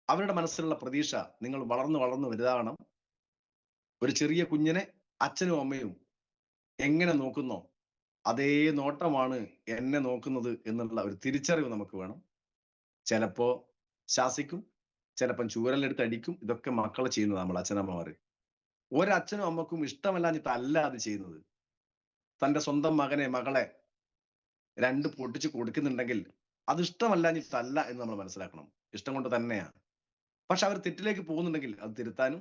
അവരുടെ മനസ്സിലുള്ള പ്രതീക്ഷ നിങ്ങൾ വളർന്ന് വളർന്ന് വലുതാകണം. ഒരു ചെറിയ കുഞ്ഞിനെ അച്ഛനും അമ്മയും എങ്ങനെ നോക്കുന്നോ അതേ നോട്ടമാണ് എന്നെ നോക്കുന്നത് എന്നുള്ള ഒരു തിരിച്ചറിവ് നമുക്ക് വേണം. ചിലപ്പോ ശാസിക്കും, ചിലപ്പം ചൂരലെടുത്ത് അടിക്കും. ഇതൊക്കെ മക്കളെ ചെയ്യുന്നത് നമ്മൾ അച്ഛനമ്മമാര്. ഒരച്ഛനും അമ്മക്കും ഇഷ്ടമല്ലാഞ്ഞിട്ടല്ല അത് ചെയ്യുന്നത്. തന്റെ സ്വന്തം മകനെ മകളെ രണ്ട് പൊട്ടിച്ച് കൊടുക്കുന്നുണ്ടെങ്കിൽ അത് ഇഷ്ടമല്ലാഞ്ഞിട്ടല്ല എന്ന് നമ്മൾ മനസ്സിലാക്കണം, ഇഷ്ടം കൊണ്ട് തന്നെയാണ്. പക്ഷെ അവർ തെറ്റിലേക്ക് പോകുന്നുണ്ടെങ്കിൽ അത് തിരുത്താനും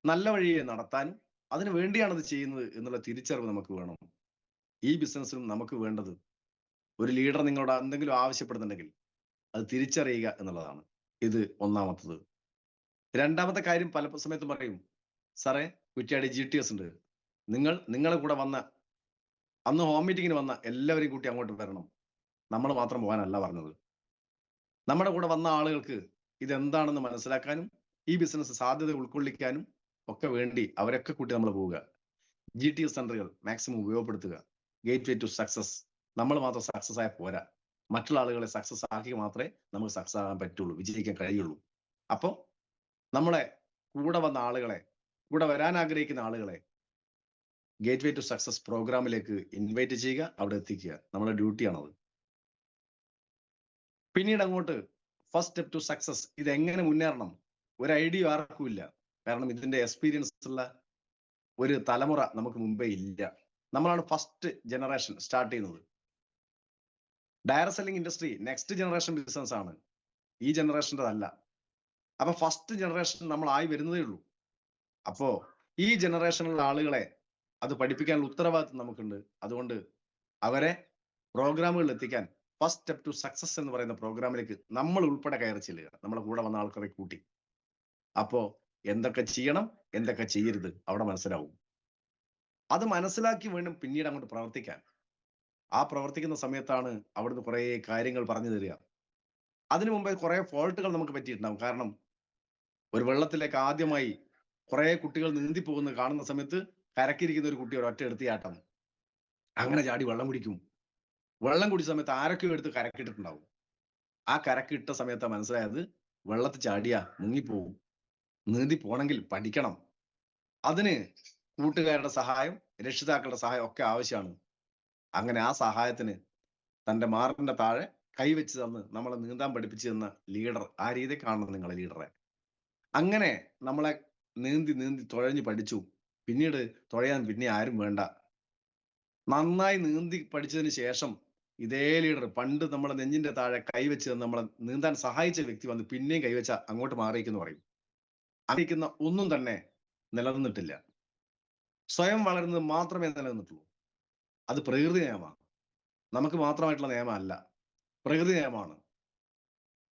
നല്ല വഴിയെ നടത്താനും അതിനു വേണ്ടിയാണ് അത് ചെയ്യുന്നത് എന്നുള്ള തിരിച്ചറിവ് നമുക്ക് വേണം. ഈ ബിസിനസ്സിലും നമുക്ക് വേണ്ടത്, ഒരു ലീഡർ നിങ്ങളോട് എന്തെങ്കിലും ആവശ്യപ്പെടുന്നുണ്ടെങ്കിൽ അത് തിരിച്ചറിയുക എന്നുള്ളതാണ്. ഇത് ഒന്നാമത്തത്. രണ്ടാമത്തെ കാര്യം, പല സമയത്തും പറയും, സാറേ കുറ്റ്യാടി GTS ഉണ്ട്, നിങ്ങളെ കൂടെ വന്ന അന്ന് ഹോം മീറ്റിങ്ങിന് വന്ന എല്ലാവരെയും കൂട്ടി അങ്ങോട്ട് വരണം, നമ്മൾ മാത്രം പോകാനല്ല പറഞ്ഞത്. നമ്മുടെ കൂടെ വന്ന ആളുകൾക്ക് ഇതെന്താണെന്ന് മനസ്സിലാക്കാനും ഈ ബിസിനസ് സാധ്യത ഉൾക്കൊള്ളിക്കാനും ഒക്കെ വേണ്ടി അവരൊക്കെ കൂട്ടി നമ്മൾ പോവുക. GTS സെന്ററുകൾ മാക്സിമം ഉപയോഗപ്പെടുത്തുക. Gateway to success. നമ്മൾ മാത്രം സക്സസ് ആയ പോരാ, മറ്റുള്ള ആളുകളെ സക്സസ് ആക്കി മാത്രമേ നമുക്ക് സക്സസ് ആകാൻ പറ്റുള്ളൂ, വിജയിക്കാൻ കഴിയുള്ളൂ. അപ്പോൾ നമ്മളെ കൂടെ വന്ന ആളുകളെ, കൂടെ വരാൻ ആഗ്രഹിക്കുന്ന ആളുകളെ ഗേറ്റ് വേ ടു സക്സസ് പ്രോഗ്രാമിലേക്ക് ഇൻവൈറ്റ് ചെയ്യുക, അവിടെ എത്തിക്കുക. നമ്മുടെ ഡ്യൂട്ടിയാണത്. പിന്നീട് അങ്ങോട്ട് ഫസ്റ്റ് സ്റ്റെപ്പ് ടു സക്സസ്, ഇത് എങ്ങനെ മുന്നേറണം ഒരു ഐഡിയ ആർക്കും ഇല്ല. കാരണം ഇതിന്റെ എക്സ്പീരിയൻസ് ഉള്ള ഒരു തലമുറ നമുക്ക് മുമ്പേ ഇല്ല. നമ്മളാണ് ഫസ്റ്റ് ജനറേഷൻ സ്റ്റാർട്ട് ചെയ്യുന്നത്. Direct selling industry next generation business ആണ്, ഈ ജനറേഷൻ്റെ അല്ല. അപ്പൊ ഫസ്റ്റ് ജനറേഷൻ നമ്മൾ ആയി വരുന്നതേ ഉള്ളൂ. അപ്പോ ഈ ജനറേഷനിലുള്ള ആളുകളെ അത് പഠിപ്പിക്കാനുള്ള ഉത്തരവാദിത്വം നമുക്കുണ്ട്. അതുകൊണ്ട് അവരെ പ്രോഗ്രാമുകളിൽ എത്തിക്കാൻ ഫസ്റ്റ് സ്റ്റെപ്പ് ടു സക്സസ് എന്ന് പറയുന്ന പ്രോഗ്രാമിലേക്ക് നമ്മൾ ഉൾപ്പെടെ കയറി ചെല്ലുക, നമ്മളെ കൂടെ വന്ന ആൾക്കാരെ കൂട്ടി. അപ്പോ എന്തൊക്കെ ചെയ്യണം, എന്തൊക്കെ ചെയ്യരുത് അവിടെ മനസ്സിലാവും. അത് മനസ്സിലാക്കി വേണം പിന്നീട് അങ്ങോട്ട് പ്രവർത്തിക്കാൻ. ആ പ്രവർത്തിക്കുന്ന സമയത്താണ് അവിടുന്ന് കുറെ കാര്യങ്ങൾ പറഞ്ഞു തരിക. അതിനു മുമ്പേ കുറെ ഫോൾട്ടുകൾ നമുക്ക് പറ്റിയിട്ടുണ്ടാവും. കാരണം ഒരു വെള്ളത്തിലേക്ക് ആദ്യമായി കുറെ കുട്ടികൾ നീന്തി പോകുന്നത് കാണുന്ന സമയത്ത് കരക്കിരിക്കുന്ന ഒരു കുട്ടി ഒരൊറ്റ എടുത്തിയാട്ടം അങ്ങനെ ചാടി വെള്ളം കുടിക്കും. വെള്ളം കുടിച്ച സമയത്ത് ആരൊക്കെയോ എടുത്ത് കരക്കിട്ടിട്ടുണ്ടാവും. ആ കരക്കിട്ട സമയത്താണ് മനസ്സിലായത് വെള്ളത്തിൽ ചാടിയാ മുങ്ങിപ്പോവും, നീന്തി പോണെങ്കിൽ പഠിക്കണം. അതിന് കൂട്ടുകാരുടെ സഹായം, രക്ഷിതാക്കളുടെ സഹായം ഒക്കെ ആവശ്യമാണ്. അങ്ങനെ ആ സഹായത്തിന് തന്റെ മാറിന്റെ താഴെ കൈവച്ച് തന്ന് നമ്മളെ നീന്താൻ പഠിപ്പിച്ചു തന്ന ലീഡർ, ആ രീതി കാണണം നിങ്ങളെ ലീഡറെ. അങ്ങനെ നമ്മളെ നീന്തി നീന്തി തുഴഞ്ഞു പഠിച്ചു. പിന്നീട് തുഴയാൻ പിന്നെ ആരും വേണ്ട. നന്നായി നീന്തി പഠിച്ചതിന് ശേഷം ഇതേ ലീഡർ പണ്ട് നമ്മളെ നെഞ്ചിന്റെ താഴെ കൈവച്ച് നമ്മളെ നീന്താൻ സഹായിച്ച വ്യക്തി വന്ന് പിന്നെയും കൈവച്ച അങ്ങോട്ട് മാറിയിക്കെന്ന് പറയും. അറിയിക്കുന്ന ഒന്നും തന്നെ നിലനിന്നിട്ടില്ല. സ്വയം വളരുന്നത് മാത്രമേ നിലനിന്നിട്ടുള്ളൂ. അത് പ്രകൃതി നിയമമാണ്, നമുക്ക് മാത്രമായിട്ടുള്ള നിയമമല്ല, പ്രകൃതി നിയമമാണ്.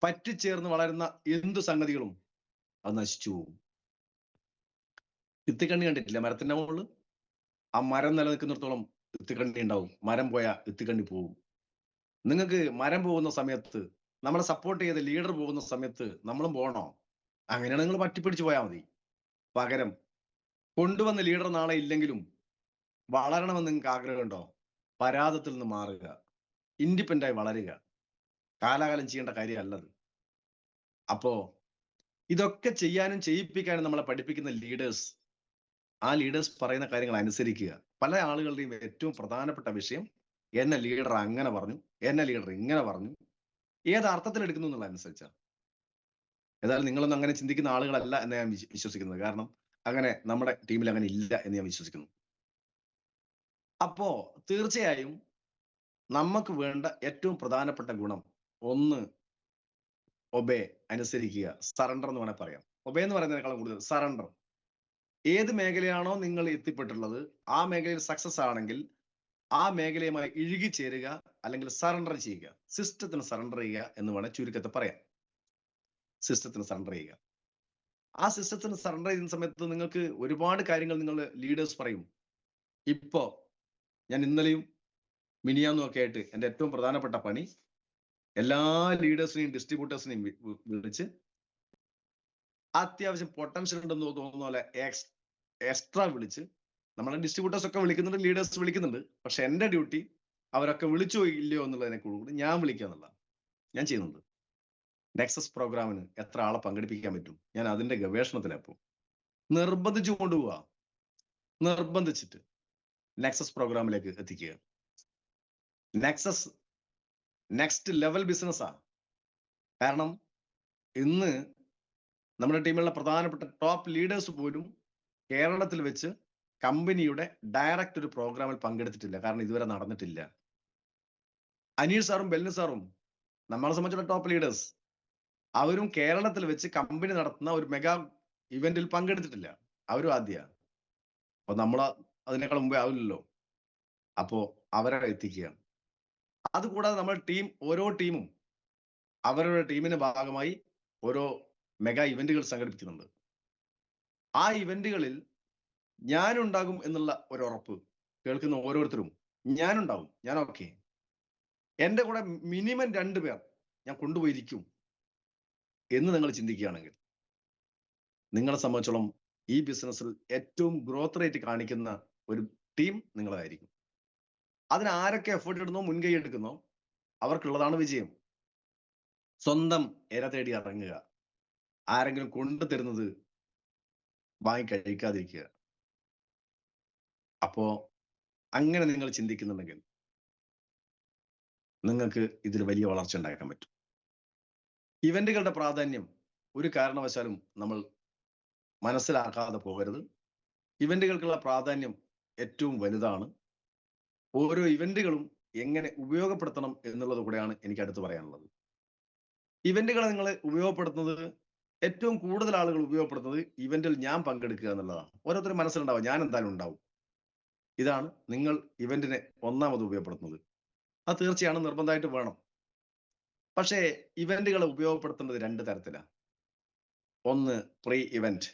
പറ്റിച്ചേർന്ന് വളരുന്ന എന്തു സംഗതികളും അത് നശിച്ചു പോകും. ഇത്തിക്കണ്ണി കണ്ടിട്ടില്ല മരത്തിന്റെ മുകളിൽ? ആ മരം നിലനിൽക്കുന്നിടത്തോളം ഇത്തിക്കണ്ണി ഉണ്ടാവും. മരം പോയാൽ ഇത്തിക്കണ്ണി പോകും. നിങ്ങൾക്ക് മരം പോകുന്ന സമയത്ത് നമ്മളെ സപ്പോർട്ട് ചെയ്ത ലീഡർ പോകുന്ന സമയത്ത് നമ്മളും പോകണോ? അങ്ങനെയാണ് നിങ്ങൾ പറ്റിപ്പിടിച്ച് പോയാൽ മതി. പകരം കൊണ്ടുവന്ന ലീഡർ നാളെ ഇല്ലെങ്കിലും വളരണമെന്ന് നിങ്ങൾക്ക് ആഗ്രഹമുണ്ടോ? പരാതത്തിൽ നിന്ന് മാറുക, ഇൻഡിപെൻഡൻ്റായി വളരുക. കാലാകാലം ചെയ്യേണ്ട കാര്യമല്ലത്. അപ്പോ ഇതൊക്കെ ചെയ്യാനും ചെയ്യിപ്പിക്കാനും നമ്മളെ പഠിപ്പിക്കുന്ന ലീഡേഴ്സ്, ആ ലീഡേഴ്സ് പറയുന്ന കാര്യങ്ങൾ അനുസരിക്കുക. പല ആളുകളുടെയും ഏറ്റവും പ്രധാനപ്പെട്ട വിഷയം എന്നെ ലീഡർ അങ്ങനെ പറഞ്ഞു, എന്നെ ലീഡർ ഇങ്ങനെ പറഞ്ഞു. ഏത് അർത്ഥത്തിൽ എടുക്കുന്നു എന്നുള്ള അനുസരിച്ചാണ്. ഏതായാലും നിങ്ങളൊന്നും അങ്ങനെ ചിന്തിക്കുന്ന ആളുകളല്ല എന്ന് ഞാൻ വിശ്വസിക്കുന്നത്. കാരണം അങ്ങനെ നമ്മുടെ ടീമിൽ അങ്ങനെ ഇല്ല എന്ന് ഞാൻ വിശ്വസിക്കുന്നു. അപ്പോ തീർച്ചയായും നമുക്ക് വേണ്ട ഏറ്റവും പ്രധാനപ്പെട്ട ഗുണം ഒന്ന് ഒബേ, അനുസരിക്കുക, സറണ്ടർ എന്ന് വേണേൽ പറയാം. ഒബേ എന്ന് പറയുന്നതിനേക്കാളും കൂടുതൽ സറണ്ടർ. ഏത് മേഖലയാണോ നിങ്ങൾ എത്തിപ്പെട്ടുള്ളത് ആ മേഖലയിൽ സക്സസ് ആണെങ്കിൽ ആ മേഖലയുമായി ഇഴുകിച്ചേരുക, അല്ലെങ്കിൽ സറണ്ടർ ചെയ്യുക. സിസ്റ്റത്തിന് സറണ്ടർ ചെയ്യുക എന്ന് വേണേൽ ചുരുക്കത്തിൽ പറയാം. സിസ്റ്റത്തിന് സറണ്ടർ ചെയ്യുക. ആ സിസ്റ്റത്തിന് സറണ്ടർ ചെയ്യുന്ന സമയത്ത് നിങ്ങൾക്ക് ഒരുപാട് കാര്യങ്ങൾ നിങ്ങൾ ലീഡേഴ്സ് പറയും. ഇപ്പോ ഞാൻ ഇന്നലെയും മിനിയാന്നും ഒക്കെ ആയിട്ട് എൻ്റെ ഏറ്റവും പ്രധാനപ്പെട്ട പണി എല്ലാ ലീഡേഴ്സിനെയും ഡിസ്ട്രിബ്യൂട്ടേഴ്സിനെയും വിളിച്ച് അത്യാവശ്യം പൊട്ടൻഷ്യൽ ഉണ്ടെന്ന് തോന്നുന്ന പോലെ എക്സ്ട്രാ വിളിച്ച്, നമ്മളെ ഡിസ്ട്രിബ്യൂട്ടേഴ്സ് ഒക്കെ വിളിക്കുന്നുണ്ട്, ലീഡേഴ്സ് വിളിക്കുന്നുണ്ട്. പക്ഷെ എൻ്റെ ഡ്യൂട്ടി അവരൊക്കെ വിളിച്ചോ ഇല്ലയോ എന്നുള്ളതിനെ കൂടുതൽ ഞാൻ വിളിക്കുക എന്നുള്ള ഞാൻ ചെയ്യുന്നുണ്ട്. നെക്സസ് പ്രോഗ്രാമിന് എത്ര ആളെ പങ്കെടുപ്പിക്കാൻ പറ്റും, ഞാൻ അതിന്റെ ഗവേഷണത്തിലപ്പോൾ നിർബന്ധിച്ചു കൊണ്ടുപോവുക. നിർബന്ധിച്ചിട്ട് നെക്സസ് പ്രോഗ്രാമിലേക്ക് എത്തിക്കുക. നെക്സസ് നെക്സ്റ്റ് ലെവൽ ബിസിനസ്സാണ്. കാരണം ഇന്ന് നമ്മുടെ ടീമിലുള്ള പ്രധാനപ്പെട്ട ടോപ്പ് ലീഡേഴ്സ് പോലും കേരളത്തിൽ വെച്ച് കമ്പനിയുടെ ഡയറക്റ്റ് ഒരു പ്രോഗ്രാമിൽ പങ്കെടുത്തിട്ടില്ല. കാരണം ഇതുവരെ നടന്നിട്ടില്ല. അനീൽ സാറും ബെല്ലു സാറും നമ്മളെ സംബന്ധിച്ചുള്ള ടോപ്പ് ലീഡേഴ്സ്, അവരും കേരളത്തിൽ വെച്ച് കമ്പനി നടത്തുന്ന ഒരു മെഗാ ഇവന്റിൽ പങ്കെടുത്തിട്ടില്ല. അവരും ആദ്യമാണ്. അപ്പൊ നമ്മൾ അതിനേക്കാൾ മുമ്പേ ആവില്ലല്ലോ. അപ്പോ അവരെ എത്തിക്കുകയാണ്. അതുകൂടാതെ നമ്മൾ ഓരോ ടീമും അവരുടെ ടീമിന്റെ ഭാഗമായി ഓരോ മെഗാ ഇവന്റുകൾ സംഘടിപ്പിക്കുന്നുണ്ട്. ആ ഇവന്റുകളിൽ ഞാനുണ്ടാകും എന്നുള്ള ഒരു ഉറപ്പ് കേൾക്കുന്ന ഓരോരുത്തരും, ഞാനുണ്ടാവും, ഞാൻ ഓക്കെ. എൻ്റെ കൂടെ മിനിമം 2 പേർ ഞാൻ കൊണ്ടുപോയിരിക്കും എന്ന് നിങ്ങൾ ചിന്തിക്കുകയാണെങ്കിൽ നിങ്ങളെ സംബന്ധിച്ചോളം ഈ ബിസിനസ്സിൽ ഏറ്റവും ഗ്രോത്ത് റേറ്റ് കാണിക്കുന്ന ഒരു ടീം നിങ്ങളായിരിക്കും. അതിന് ആരൊക്കെ എഫേർട്ട് ഇടുന്നോ, മുൻകൈ എടുക്കുന്നോ, അവർക്കുള്ളതാണ് വിജയം. സ്വന്തം ഇര തേടി ഇറങ്ങുക. ആരെങ്കിലും കൊണ്ടുതരുന്നത് വാങ്ങിക്കഴിക്കാതിരിക്കുക. അപ്പോ അങ്ങനെ നിങ്ങൾ ചിന്തിക്കുന്നുണ്ടെങ്കിൽ നിങ്ങൾക്ക് ഇതിൽ വലിയ വളർച്ച ഉണ്ടാക്കാൻ പറ്റും. ഇവന്റുകളുടെ പ്രാധാന്യം ഒരു കാരണവശാലും നമ്മൾ മനസ്സിലാക്കാതെ പോകരുത്. ഇവന്റുകൾക്കുള്ള പ്രാധാന്യം ഏറ്റവും വലുതാണ്. ഓരോ ഇവന്റുകളും എങ്ങനെ ഉപയോഗപ്പെടുത്തണം എന്നുള്ളത് കൂടെയാണ് എനിക്ക് അടുത്ത് പറയാനുള്ളത്. ഇവന്റുകളെ നിങ്ങൾ ഉപയോഗപ്പെടുത്തുന്നത്, ഏറ്റവും കൂടുതൽ ആളുകൾ ഉപയോഗപ്പെടുത്തുന്നത് ഇവന്റിൽ ഞാൻ പങ്കെടുക്കുക എന്നുള്ളതാണ്. ഓരോരുത്തരും മനസ്സിലുണ്ടാവും ഞാൻ എന്തായാലും ഉണ്ടാവും. ഇതാണ് നിങ്ങൾ ഇവന്റിനെ ഒന്നാമത് ഉപയോഗപ്പെടുത്തുന്നത്. അത് തീർച്ചയാണ്, നിർബന്ധമായിട്ട് വേണം. പക്ഷേ ഇവന്റുകളെ ഉപയോഗപ്പെടുത്തേണ്ടത് 2 തരത്തിലാണ്. ഒന്ന് pre event,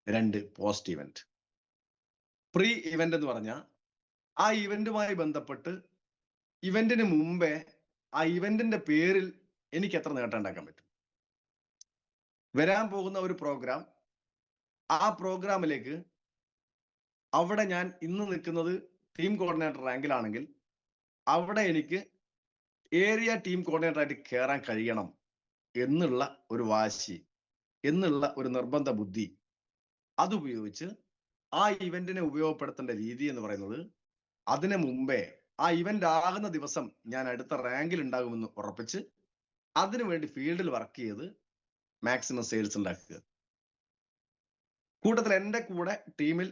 2 post event. Pre event എന്ന് പറഞ്ഞാൽ ആ ഇവന്റുമായി ബന്ധപ്പെട്ട് ഇവന്റിന് മുമ്പേ ആ ഇവന്റിന്റെ പേരിൽ എനിക്ക് എത്ര നേട്ടം ഉണ്ടാക്കാൻ പറ്റും. വരാൻ പോകുന്ന ഒരു പ്രോഗ്രാം, ആ പ്രോഗ്രാമിലേക്ക് അവിടെ ഞാൻ ഇന്ന് നിൽക്കുന്നത് ടീം കോർഡിനേറ്റർ റാങ്കിലാണെങ്കിൽ അവിടെ എനിക്ക് ഏരിയ ടീം കോർഡിനേറ്റർ ആയിട്ട് കയറാൻ കഴിയണം എന്നുള്ള ഒരു വാശി, എന്നുള്ള ഒരു നിർബന്ധ ബുദ്ധി, അതുപയോഗിച്ച് ആ ഇവന്റിനെ ഉപയോഗപ്പെടുത്തേണ്ട രീതി എന്ന് പറയുന്നത്, അതിനു മുമ്പേ ആ ഇവന്റ് ആകുന്ന ദിവസം ഞാൻ അടുത്ത റാങ്കിൽ ഉണ്ടാകുമെന്ന് ഉറപ്പിച്ച് അതിനുവേണ്ടി ഫീൽഡിൽ വർക്ക് ചെയ്ത് മാക്സിമം സെയിൽസ് ഉണ്ടാക്കുക. കൂട്ടത്തിൽ എൻ്റെ കൂടെ ടീമിൽ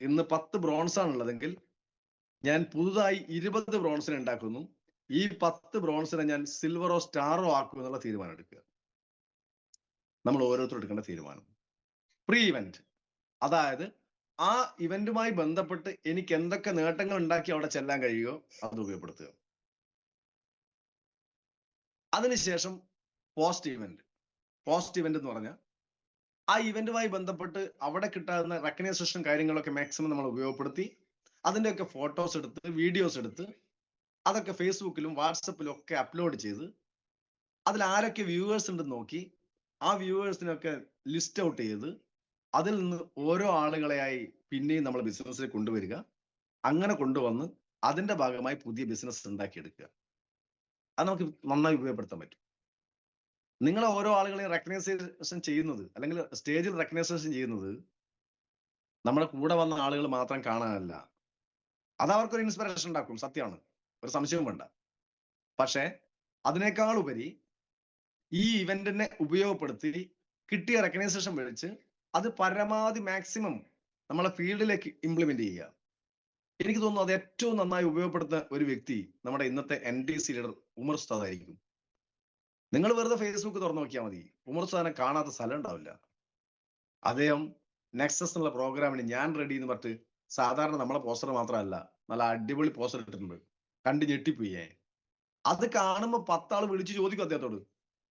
ഇന്ന് 10 ബ്രോൺസ് ആണുള്ളതെങ്കിൽ ഞാൻ പുതുതായി 20 ബ്രോൺസിനെ ഉണ്ടാക്കുന്നു. ഈ 10 ബ്രോൺസിനെ ഞാൻ സിൽവറോ സ്റ്റാറോ ആക്കും എന്നുള്ള തീരുമാനം എടുക്കുക. നമ്മൾ ഓരോരുത്തരും എടുക്കേണ്ട തീരുമാനം. പ്രീ ഇവന്റ്, അതായത് ആ ഇവന്റുമായി ബന്ധപ്പെട്ട് എനിക്ക് എന്തൊക്കെ നേട്ടങ്ങൾ ഉണ്ടാക്കി അവിടെ ചെല്ലാൻ കഴിയുമോ അത് ഉപയോഗപ്പെടുത്തുക. അതിനുശേഷം പോസ്റ്റ് ഇവന്റ്. പോസ്റ്റ് ഇവന്റ് എന്ന് പറഞ്ഞാൽ ആ ഇവന്റുമായി ബന്ധപ്പെട്ട് അവിടെ കിട്ടാവുന്ന റെക്കഗ്നൈസേഷൻ കാര്യങ്ങളൊക്കെ മാക്സിമം നമ്മൾ ഉപയോഗപ്പെടുത്തി അതിന്റെയൊക്കെ ഫോട്ടോസ് എടുത്ത് വീഡിയോസ് എടുത്ത് അതൊക്കെ ഫേസ്ബുക്കിലും വാട്സപ്പിലും ഒക്കെ അപ്ലോഡ് ചെയ്ത് അതിൽ ആരൊക്കെ വ്യൂവേഴ്സ് ഉണ്ടെന്ന് നോക്കി ആ വ്യൂവേഴ്സിനൊക്കെ ലിസ്റ്റ് ഔട്ട് ചെയ്ത് അതിൽ നിന്ന് ഓരോ ആളുകളെയായി പിന്നെയും നമ്മൾ ബിസിനസ്സിൽ കൊണ്ടുവരിക. അങ്ങനെ കൊണ്ടുവന്ന് അതിന്റെ ഭാഗമായി പുതിയ ബിസിനസ് ഉണ്ടാക്കിയെടുക്കുക. അത് നമുക്ക് നന്നായി ഉപയോഗപ്പെടുത്താൻ പറ്റും. നിങ്ങൾ ഓരോ ആളുകളെയും റെക്കഗ്നൈസേഷൻ ചെയ്യുന്നത് അല്ലെങ്കിൽ സ്റ്റേജിൽ റെക്കഗ്നൈസേഷൻ ചെയ്യുന്നത് നമ്മുടെ കൂടെ വന്ന ആളുകൾ മാത്രം കാണാനല്ല. അത് അവർക്കൊരു ഇൻസ്പിറേഷൻ ഉണ്ടാക്കും, സത്യമാണ്, ഒരു സംശയവും വേണ്ട. പക്ഷേ അതിനേക്കാൾ ഉപരി ഈ ഇവന്റിനെ ഉപയോഗപ്പെടുത്തി കിട്ടിയ റെക്കഗ്നൈസേഷൻ വെച്ച് അത് പരമാവധി മാക്സിമം നമ്മളെ ഫീൽഡിലേക്ക് ഇംപ്ലിമെന്റ് ചെയ്യുക. എനിക്ക് തോന്നുന്നു അത് ഏറ്റവും നന്നായി ഉപയോഗപ്പെടുത്തുന്ന ഒരു വ്യക്തി നമ്മുടെ ഇന്നത്തെ NDC ലീഡർ ഉമർ ഉസ്താദ് ആയിരിക്കും. നിങ്ങൾ വെറുതെ ഫേസ്ബുക്ക് തുറന്നു നോക്കിയാൽ മതി, ഉമർ ഉസ്താദിനെ കാണാത്ത സ്ഥലം ഉണ്ടാവില്ല. അദ്ദേഹം നെക്സസ് എന്നുള്ള പ്രോഗ്രാമിന് ഞാൻ റെഡി എന്ന് പറഞ്ഞിട്ട് സാധാരണ നമ്മളെ പോസ്റ്റർ മാത്രമല്ല, നല്ല അടിപൊളി പോസ്റ്റർ ഇട്ടിട്ടുണ്ട്. കണ്ട് ഞെട്ടിപ്പോയേ. അത് കാണുമ്പോൾ 10 ആൾ വിളിച്ച് ചോദിക്കും അദ്ദേഹത്തോട്,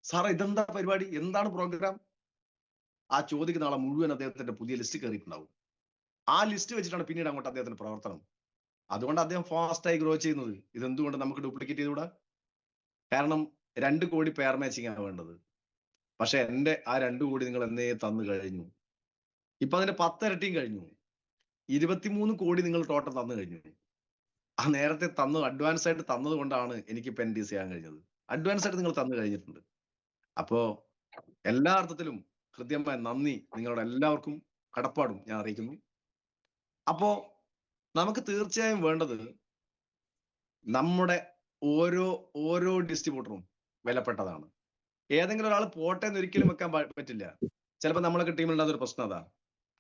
സാറേ ഇതെന്താ പരിപാടി, എന്താണ് പ്രോഗ്രാം? ആ ചോദിക്കുന്ന ആളെ മുഴുവൻ അദ്ദേഹത്തിന്റെ പുതിയ ലിസ്റ്റ് കയറിയിട്ടുണ്ടാവും. ആ ലിസ്റ്റ് വെച്ചിട്ടാണ് പിന്നീട് അങ്ങോട്ട് അദ്ദേഹത്തിന്റെ പ്രവർത്തനം. അതുകൊണ്ട് അദ്ദേഹം ഫാസ്റ്റായി ഗ്രോ ചെയ്യുന്നത്. ഇതെന്തുകൊണ്ട് നമുക്ക് ഡ്യൂപ്ലിക്കേറ്റ് ചെയ്തുകൂടാ? കാരണം 2 കോടി പെയർ മാച്ചിങ് ആണ് വേണ്ടത്. പക്ഷെ എന്റെ ആ 2 കോടി നിങ്ങൾ എന്നേ തന്നു കഴിഞ്ഞു. ഇപ്പൊ അതിന്റെ 10 ഇരട്ടിയും കഴിഞ്ഞു. 23 കോടി നിങ്ങൾ ടോട്ടൽ തന്നു കഴിഞ്ഞു. ആ നേരത്തെ അഡ്വാൻസ് ആയിട്ട് തന്നത് കൊണ്ടാണ് എനിക്ക് ഇപ്പൊ NDC ചെയ്യാൻ കഴിഞ്ഞത്. അഡ്വാൻസ് ആയിട്ട് നിങ്ങൾ തന്നു കഴിഞ്ഞിട്ടുണ്ട്. അപ്പോ എല്ലാ അർത്ഥത്തിലും ഹൃദ്യമായ നന്ദി നിങ്ങളുടെ എല്ലാവർക്കും കടപ്പാടും ഞാൻ അറിയിക്കുന്നു. അപ്പോ നമുക്ക് തീർച്ചയായും വേണ്ടത് നമ്മുടെ ഓരോ ഡിസ്ട്രിബ്യൂട്ടറും വിലപ്പെട്ടതാണ്. ഏതെങ്കിലും ഒരാൾ പോട്ടെ എന്ന് ഒരിക്കലും വെക്കാൻ പറ്റില്ല. ചിലപ്പോൾ നമ്മളൊക്കെ ടീമിലുണ്ടാകുന്ന ഒരു പ്രശ്നം അതാ,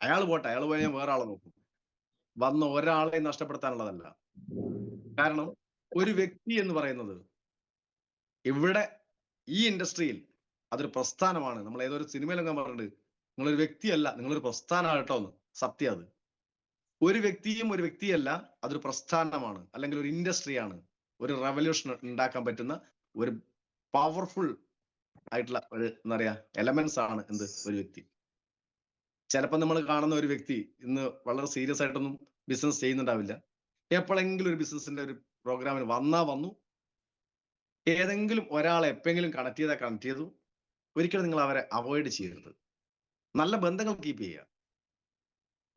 അയാൾ പോട്ടെ, അയാൾ പോയി ഞാൻ വേറെ ആളെ നോക്കും. വന്ന ഒരാളെ നഷ്ടപ്പെടുത്താനുള്ളതല്ല. കാരണം ഒരു വ്യക്തി എന്ന് പറയുന്നത് ഇവിടെ ഈ ഇൻഡസ്ട്രിയിൽ അതൊരു പ്രസ്ഥാനമാണ്. നമ്മൾ ഏതൊരു സിനിമയിലൊക്കെ പറഞ്ഞിട്ടുണ്ട്, നിങ്ങളൊരു വ്യക്തിയല്ല, നിങ്ങളൊരു പ്രസ്ഥാനമാണ് കേട്ടോ എന്ന്. സത്യം അത്. ഒരു വ്യക്തിയല്ല, അതൊരു പ്രസ്ഥാനമാണ്, അല്ലെങ്കിൽ ഒരു ഇൻഡസ്ട്രിയാണ്. ഒരു റെവല്യൂഷൻ ഉണ്ടാക്കാൻ പറ്റുന്ന ഒരു പവർഫുൾ ആയിട്ടുള്ള ഒരു എന്താ പറയാ എലമെന്റ്സ് ആണ് എന്ത് ഒരു വ്യക്തി. ചിലപ്പോൾ നമ്മൾ കാണുന്ന ഒരു വ്യക്തി ഇന്ന് വളരെ സീരിയസ് ആയിട്ടൊന്നും ബിസിനസ് ചെയ്യുന്നുണ്ടാവില്ല. എപ്പോഴെങ്കിലും ഒരു ബിസിനസിന്റെ ഒരു പ്രോഗ്രാമിന് വന്നു, ഏതെങ്കിലും ഒരാളെ എപ്പോഴെങ്കിലും കണക്ട് ചെയ്തു. ഒരിക്കലും നിങ്ങൾ അവരെ അവോയ്ഡ് ചെയ്യരുത്. നല്ല ബന്ധങ്ങൾ കീപ്പ് ചെയ്യുക.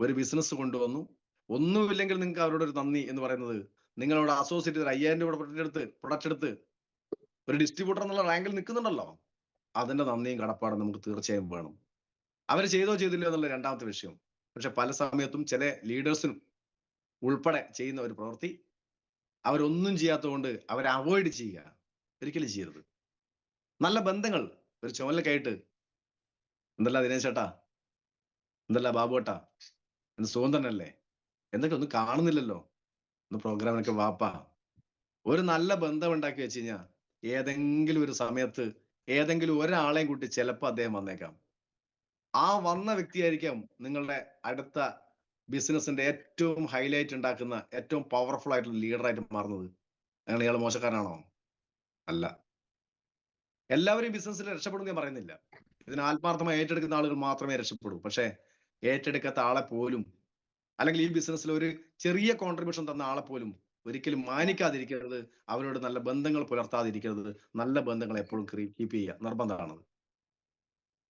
ഒരു ബിസിനസ് കൊണ്ടുവന്നു, ഒന്നുമില്ലെങ്കിൽ നിങ്ങൾക്ക് അവരോട് ഒരു നന്ദി എന്ന് പറയുന്നത്, നിങ്ങളോട് അസോസിയേറ്റ് 5000 രൂപ പ്രൊഡക്റ്റ് എടുത്ത് ഒരു ഡിസ്ട്രിബ്യൂട്ടർ എന്നുള്ള റാങ്കിൽ നിൽക്കുന്നുണ്ടല്ലോ, അതിന്റെ നന്ദിയും കടപ്പാടും നമുക്ക് തീർച്ചയായും വേണം. അവർ ചെയ്തില്ലോ എന്നുള്ള രണ്ടാമത്തെ വിഷയം. പക്ഷെ പല സമയത്തും ചില ലീഡേഴ്സിനും ഉൾപ്പെടെ ചെയ്യുന്ന ഒരു പ്രവൃത്തി അവരൊന്നും ചെയ്യാത്തതുകൊണ്ട് അവരെ അവോയ്ഡ് ചെയ്യുക. ഒരിക്കലും ചെയ്യരുത്. നല്ല ബന്ധങ്ങൾ ഒരു ചുമലിലേക്കായിട്ട്, എന്തല്ല ദിനേശ് ചേട്ടാ, എന്തല്ല ബാബു ഏട്ടാ, എന്ന് സുഖം തന്നെയല്ലേ, എന്തൊക്കെ ഒന്നും കാണുന്നില്ലല്ലോ, ഒന്ന് പ്രോഗ്രാമിനൊക്കെ വാപ്പാ, ഒരു നല്ല ബന്ധം ഉണ്ടാക്കി വെച്ച് കഴിഞ്ഞാൽ ഏതെങ്കിലും ഒരു സമയത്ത് ഏതെങ്കിലും ഒരാളെയും കൂട്ടി ചിലപ്പോൾ അദ്ദേഹം വന്നേക്കാം. ആ വന്ന വ്യക്തിയായിരിക്കാം നിങ്ങളുടെ അടുത്ത ബിസിനസിന്റെ ഏറ്റവും ഹൈലൈറ്റ് ഉണ്ടാക്കുന്ന ഏറ്റവും പവർഫുൾ ആയിട്ടുള്ള ലീഡറായിട്ട് മാറുന്നത്. അങ്ങനെ ഇയാൾ മോശക്കാരനാണോ? അല്ല. എല്ലാവരും ബിസിനസ്സിൽ രക്ഷപ്പെടും ഞാൻ പറയുന്നില്ല. ഇതിന് ആത്മാർത്ഥമായി ഏറ്റെടുക്കുന്ന ആളുകൾ മാത്രമേ രക്ഷപ്പെടൂ. പക്ഷേ ഏറ്റെടുക്കാത്ത ആളെ പോലും, അല്ലെങ്കിൽ ഈ ബിസിനസ്സിൽ ഒരു ചെറിയ കോൺട്രിബ്യൂഷൻ തന്ന ആളെ പോലും ഒരിക്കലും മാനിക്കാതിരിക്കരുത്. അവരോട് നല്ല ബന്ധങ്ങൾ പുലർത്താതിരിക്കരുത്. നല്ല ബന്ധങ്ങൾ എപ്പോഴും കീപ്പ് ചെയ്യുക നിർബന്ധമാണത്.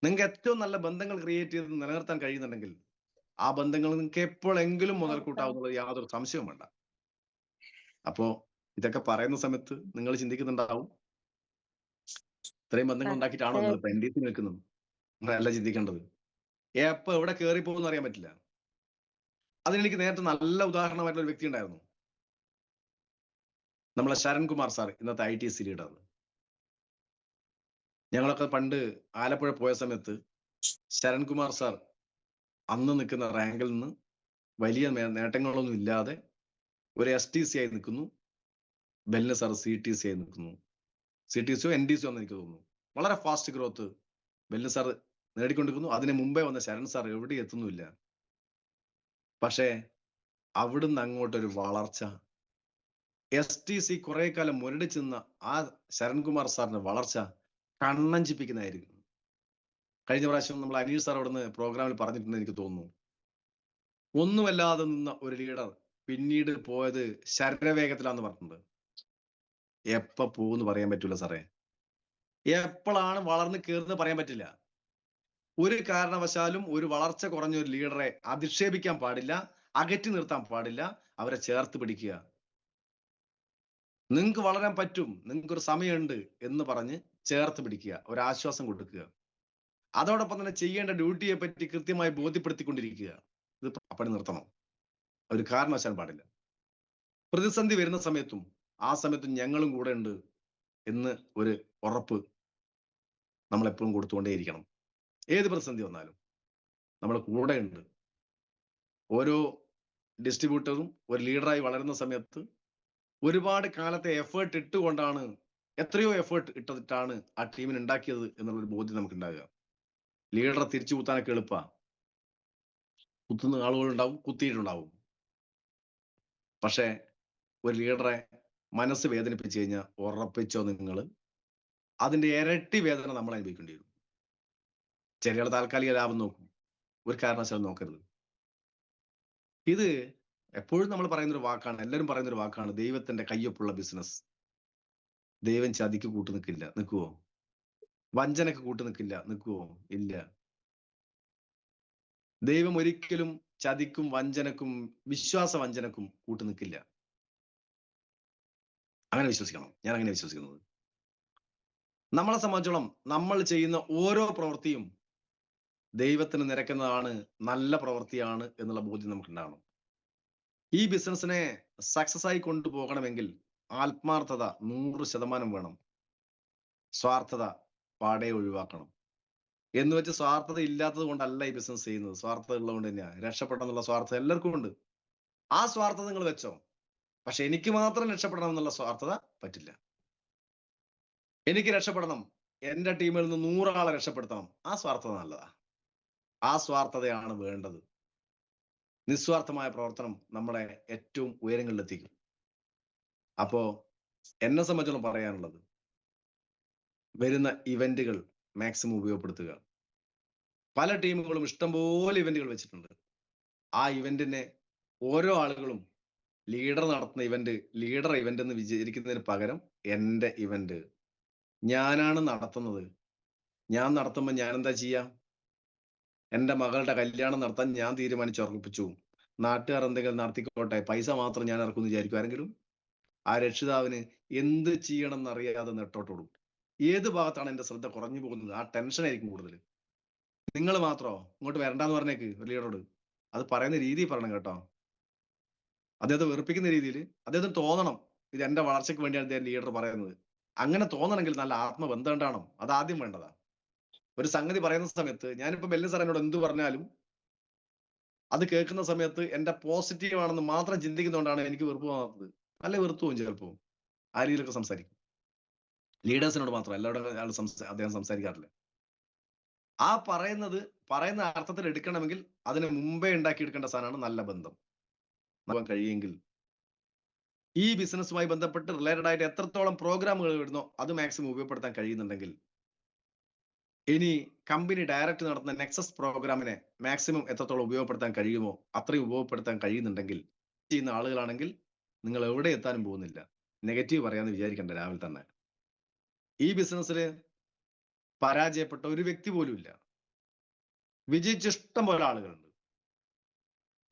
നിങ്ങൾക്ക് ഏറ്റവും നല്ല ബന്ധങ്ങൾ ക്രിയേറ്റ് ചെയ്ത് നിലനിർത്താൻ കഴിയുന്നുണ്ടെങ്കിൽ ആ ബന്ധങ്ങൾ നിങ്ങൾക്ക് എപ്പോഴെങ്കിലും മുതൽക്കൂട്ടാവുന്നത് യാതൊരു സംശയവും വേണ്ട. അപ്പോ ഇതൊക്കെ പറയുന്ന സമയത്ത് നിങ്ങൾ ചിന്തിക്കുന്നുണ്ടാവും, ഇത്രയും ബന്ധങ്ങൾ ഉണ്ടാക്കിയിട്ടാണോ നിങ്ങൾ ഇപ്പൊ NDC നിൽക്കുന്നത്? നിങ്ങളല്ല ചിന്തിക്കേണ്ടത്. എപ്പോ എവിടെ കയറി പോകുമെന്ന് അറിയാൻ പറ്റില്ല. അതിനെനിക്ക് നേരത്തെ നല്ല ഉദാഹരണമായിട്ടുള്ള ഒരു വ്യക്തി ഉണ്ടായിരുന്നു. നമ്മളെ ശരൺകുമാർ സാർ, ഇന്നത്തെ ITC ലീഡർ. ഞങ്ങളൊക്കെ പണ്ട് ആലപ്പുഴ പോയ സമയത്ത് ശരൺകുമാർ സാർ അന്ന് നിൽക്കുന്ന റാങ്കിൽ നിന്ന് വലിയ നേട്ടങ്ങളൊന്നും ഇല്ലാതെ ഒരു STC ആയി നിൽക്കുന്നു. ബെല്ല് സാർ CTC ആയി നിൽക്കുന്നു. CTCയോ NDCയോ എന്ന് എനിക്ക് തോന്നുന്നു. വളരെ ഫാസ്റ്റ് ഗ്രോത്ത് ബെല്ല് സാർ നേടിക്കൊണ്ടിരിക്കുന്നു. അതിന് മുമ്പേ വന്ന ശരൺ സാർ എവിടെ എത്തുന്നില്ല. പക്ഷേ അവിടുന്ന് അങ്ങോട്ടൊരു വളർച്ച. STC കുറെ കാലം മുരടിച്ചു നിന്ന ആ ശരൺകുമാർ സാറിന്റെ വളർച്ച കണ്ണഞ്ചിപ്പിക്കുന്നതായിരിക്കും. കഴിഞ്ഞ പ്രാവശ്യം നമ്മൾ അനീഷ് സാർ അവിടുന്ന് പ്രോഗ്രാമിൽ പറഞ്ഞിട്ടുണ്ടെന്ന് എനിക്ക് തോന്നുന്നു. ഒന്നുമല്ലാതെ നിന്ന ഒരു ലീഡർ പിന്നീട് പോയത് ശരവേഗത്തിലാന്ന് പറഞ്ഞിട്ടുണ്ട്. എപ്പ പോകുന്ന് പറയാൻ പറ്റൂല സാറേ. എപ്പോഴാണ് വളർന്ന് കയറുന്നത് പറയാൻ പറ്റില്ല. ഒരു കാരണവശാലും ഒരു വളർച്ച കുറഞ്ഞ ഒരു ലീഡറെ അധിക്ഷേപിക്കാൻ പാടില്ല, അകറ്റി നിർത്താൻ പാടില്ല, അവരെ ചേർത്ത് പിടിക്കുക. നിങ്ങൾക്ക് വളരാൻ പറ്റും, നിങ്ങൾക്കൊരു സമയമുണ്ട് എന്ന് പറഞ്ഞ് ചേർത്ത് പിടിക്കുക, ഒരു ആശ്വാസം കൊടുക്കുക. അതോടൊപ്പം തന്നെ ചെയ്യേണ്ട ഡ്യൂട്ടിയെ പറ്റി കൃത്യമായി ബോധ്യപ്പെടുത്തിക്കൊണ്ടിരിക്കുക. ഇത് പണി നിർത്തണം, ഒരു കാരണവശാലും പാടില്ല. പ്രതിസന്ധി വരുന്ന സമയത്തും ആ സമയത്തും ഞങ്ങളും കൂടെ ഉണ്ട് എന്ന് ഒരു ഉറപ്പ് നമ്മൾ എപ്പോഴും കൊടുത്തുകൊണ്ടേയിരിക്കണം. ഏത് പ്രതിസന്ധി വന്നാലും നമ്മൾ കൂടെ ഉണ്ട്. ഓരോ ഡിസ്ട്രിബ്യൂട്ടറും ഒരു ലീഡറായി വളരുന്ന സമയത്ത് ഒരുപാട് കാലത്തെ എഫേർട്ട് ഇട്ടുകൊണ്ടാണ്, എത്രയോ എഫേർട്ട് ഇട്ടിട്ടാണ് ആ ടീമിന് ഉണ്ടാക്കിയത് എന്നുള്ളൊരു ബോധ്യം നമുക്ക് ഉണ്ടാകുക. ലീഡറെ തിരിച്ചു കുത്താനൊക്കെ എളുപ്പ, കുത്തുന്ന ആളുകളുണ്ടാവും, കുത്തിയിട്ടുണ്ടാവും. പക്ഷെ ഒരു ലീഡറെ മനസ്സ് വേദനിപ്പിച്ചു കഴിഞ്ഞാൽ ഉറപ്പിച്ചോ നിങ്ങൾ, അതിന്റെ ഇരട്ടി വേദന നമ്മൾ അനുഭവിക്കേണ്ടി വരും. ചിലയാൾ താൽക്കാലിക ലാഭം നോക്കും, ഒരു കാരണവശാലും നോക്കരുത്. ഇത് എപ്പോഴും നമ്മൾ പറയുന്നൊരു വാക്കാണ്, എല്ലാവരും പറയുന്നൊരു വാക്കാണ്, ദൈവത്തിന്റെ കയ്യൊപ്പുള്ള ബിസിനസ്. ദൈവം ചതിക്ക് കൂട്ടു നിൽക്കില്ല, നിൽക്കുവോ? വഞ്ചനക്ക് കൂട്ടു നിൽക്കില്ല, നിൽക്കുവോ? ഇല്ല. ദൈവം ഒരിക്കലും ചതിക്കും വഞ്ചനക്കും വിശ്വാസ വഞ്ചനക്കും കൂട്ടു നിൽക്കില്ല. അങ്ങനെ വിശ്വസിക്കണം. ഞാൻ അങ്ങനെ വിശ്വസിക്കുന്നത്. നമ്മളെ സംബന്ധിച്ചോളം നമ്മൾ ചെയ്യുന്ന ഓരോ പ്രവൃത്തിയും ദൈവത്തിന് നിരക്കുന്നതാണ്, നല്ല പ്രവൃത്തിയാണ് എന്നുള്ള ബോധ്യം നമുക്ക് ഉണ്ടാകണം. ഈ ബിസിനസ്സിനെ സക്സസ് ആയി കൊണ്ടുപോകണമെങ്കിൽ ആത്മാർത്ഥത 100% വേണം. സ്വാർത്ഥത പാടെ ഒഴിവാക്കണം. എന്ന് വെച്ച് സ്വാർത്ഥത ഇല്ലാത്തത് കൊണ്ടല്ല ഈ ബിസിനസ് ചെയ്യുന്നത്, സ്വാർത്ഥത ഉള്ളതുകൊണ്ട് തന്നെയാണ്. രക്ഷപ്പെടണമെന്നുള്ള സ്വാർത്ഥത എല്ലാവർക്കും ഉണ്ട്. ആ സ്വാർത്ഥത നിങ്ങൾ വെച്ചോ. പക്ഷെ എനിക്ക് മാത്രം രക്ഷപ്പെടണം എന്നുള്ള സ്വാർത്ഥത പറ്റില്ല. എനിക്ക് രക്ഷപ്പെടണം, എന്റെ ടീമിൽ നിന്ന് 100 ആളെ രക്ഷപ്പെടുത്തണം, ആ സ്വാർത്ഥത നല്ലതാ. ആ സ്വാർത്ഥതയാണ് വേണ്ടത്. നിസ്വാർത്ഥമായ പ്രവർത്തനം നമ്മളെ ഏറ്റവും ഉയരങ്ങളിലെത്തിക്കും. അപ്പോ എന്നെ സംബന്ധിച്ചോളം പറയാനുള്ളത്, വരുന്ന ഇവന്റുകൾ മാക്സിമം ഉപയോഗപ്പെടുത്തുക. പല ടീമുകളും ഇഷ്ടംപോലെ ഇവന്റുകൾ വെച്ചിട്ടുണ്ട്. ആ ഇവന്റിനെ ഓരോ ആളുകളും ലീഡർ നടത്തുന്ന ഇവന്റ് ലീഡർ ഇവന്റ് എന്ന് വിചാരിക്കുന്നതിന് പകരം എന്റെ ഇവന്റ് ഞാനാണ് നടത്തുന്നത്. ഞാൻ നടത്തുമ്പോൾ ഞാൻ എന്താ ചെയ്യാം? എന്റെ മകളുടെ കല്യാണം നടത്താൻ ഞാൻ തീരുമാനിച്ചുറപ്പിച്ചു. നാട്ടുകാർ എന്തെങ്കിലും നടത്തിക്കോട്ടെ, പൈസ മാത്രം ഞാൻ ഇറക്കുമെന്ന് വിചാരിക്കും ആരെങ്കിലും? ആ രക്ഷിതാവിന് എന്ത് ചെയ്യണം എന്നറിയാതെ നെട്ടോട്ടോടും. ഏത് ഭാഗത്താണ് എന്റെ ശ്രദ്ധ കുറഞ്ഞു പോകുന്നത്, ആ ടെൻഷനായിരിക്കും കൂടുതൽ. നിങ്ങൾ മാത്രോ ഇങ്ങോട്ട് വരണ്ടെന്ന് പറഞ്ഞേക്ക് ഒരു ലീഡറോട്. അത് പറയുന്ന രീതി പറയണം കേട്ടോ. അദ്ദേഹത്തെ വെറുപ്പിക്കുന്ന രീതിയിൽ അദ്ദേഹത്തിന് തോന്നണം ഇത് എന്റെ വളർച്ചയ്ക്ക് വേണ്ടിയാണ് അദ്ദേഹം ലീഡർ പറയുന്നത്. അങ്ങനെ തോന്നണമെങ്കിൽ നല്ല ആത്മബന്ധം ഉണ്ടാവണം. അത് ആദ്യം വേണ്ടതാ. ഒരു സംഗതി പറയുന്ന സമയത്ത് ഞാനിപ്പോ ബെല്ലി സാർ എന്നോട് എന്ത് പറഞ്ഞാലും അത് കേൾക്കുന്ന സമയത്ത് എന്റെ പോസിറ്റീവ് ആണെന്ന് മാത്രം ചിന്തിക്കുന്നതുകൊണ്ടാണ് എനിക്ക് വെറുപ്പ് തോന്നുന്നത്. അല്ലെ വെറുത്തു പോകും ചിലപ്പോൾ. ആ രീതിയിലൊക്കെ സംസാരിക്കും. ലീഡേഴ്സിനോട് മാത്രം, എല്ലാവരോടും അദ്ദേഹം സംസാരിക്കാറില്ല. ആ പറയുന്ന അർത്ഥത്തിൽ എടുക്കണമെങ്കിൽ അതിന് മുമ്പേ ഉണ്ടാക്കിയെടുക്കേണ്ട സാധനമാണ് നല്ല ബന്ധം. കഴിയുമെങ്കിൽ ഈ ബിസിനസ്സുമായി ബന്ധപ്പെട്ട് റിലേറ്റഡ് ആയിട്ട് എത്രത്തോളം പ്രോഗ്രാമുകൾ വരുന്നോ അത് മാക്സിമം ഉപയോഗപ്പെടുത്താൻ കഴിയുന്നുണ്ടെങ്കിൽ, ഇനി കമ്പനി ഡയറക്റ്റ് നടത്തുന്ന നെക്സസ് പ്രോഗ്രാമിനെ മാക്സിമം എത്രത്തോളം ഉപയോഗപ്പെടുത്താൻ കഴിയുമോ അത്രയും ഉപയോഗപ്പെടുത്താൻ കഴിയുന്നുണ്ടെങ്കിൽ, ചെയ്യുന്ന ആളുകളാണെങ്കിൽ നിങ്ങൾ എവിടെ എത്താനും പോകുന്നില്ല. നെഗറ്റീവ് പറയാന്ന് വിചാരിക്കേണ്ട രാവിലെ തന്നെ. ഈ ബിസിനസ്സിൽ പരാജയപ്പെട്ട ഒരു വ്യക്തി പോലും ഇല്ല. വിജയിച്ച ഇഷ്ടം പോലെ ആളുകളുണ്ട്,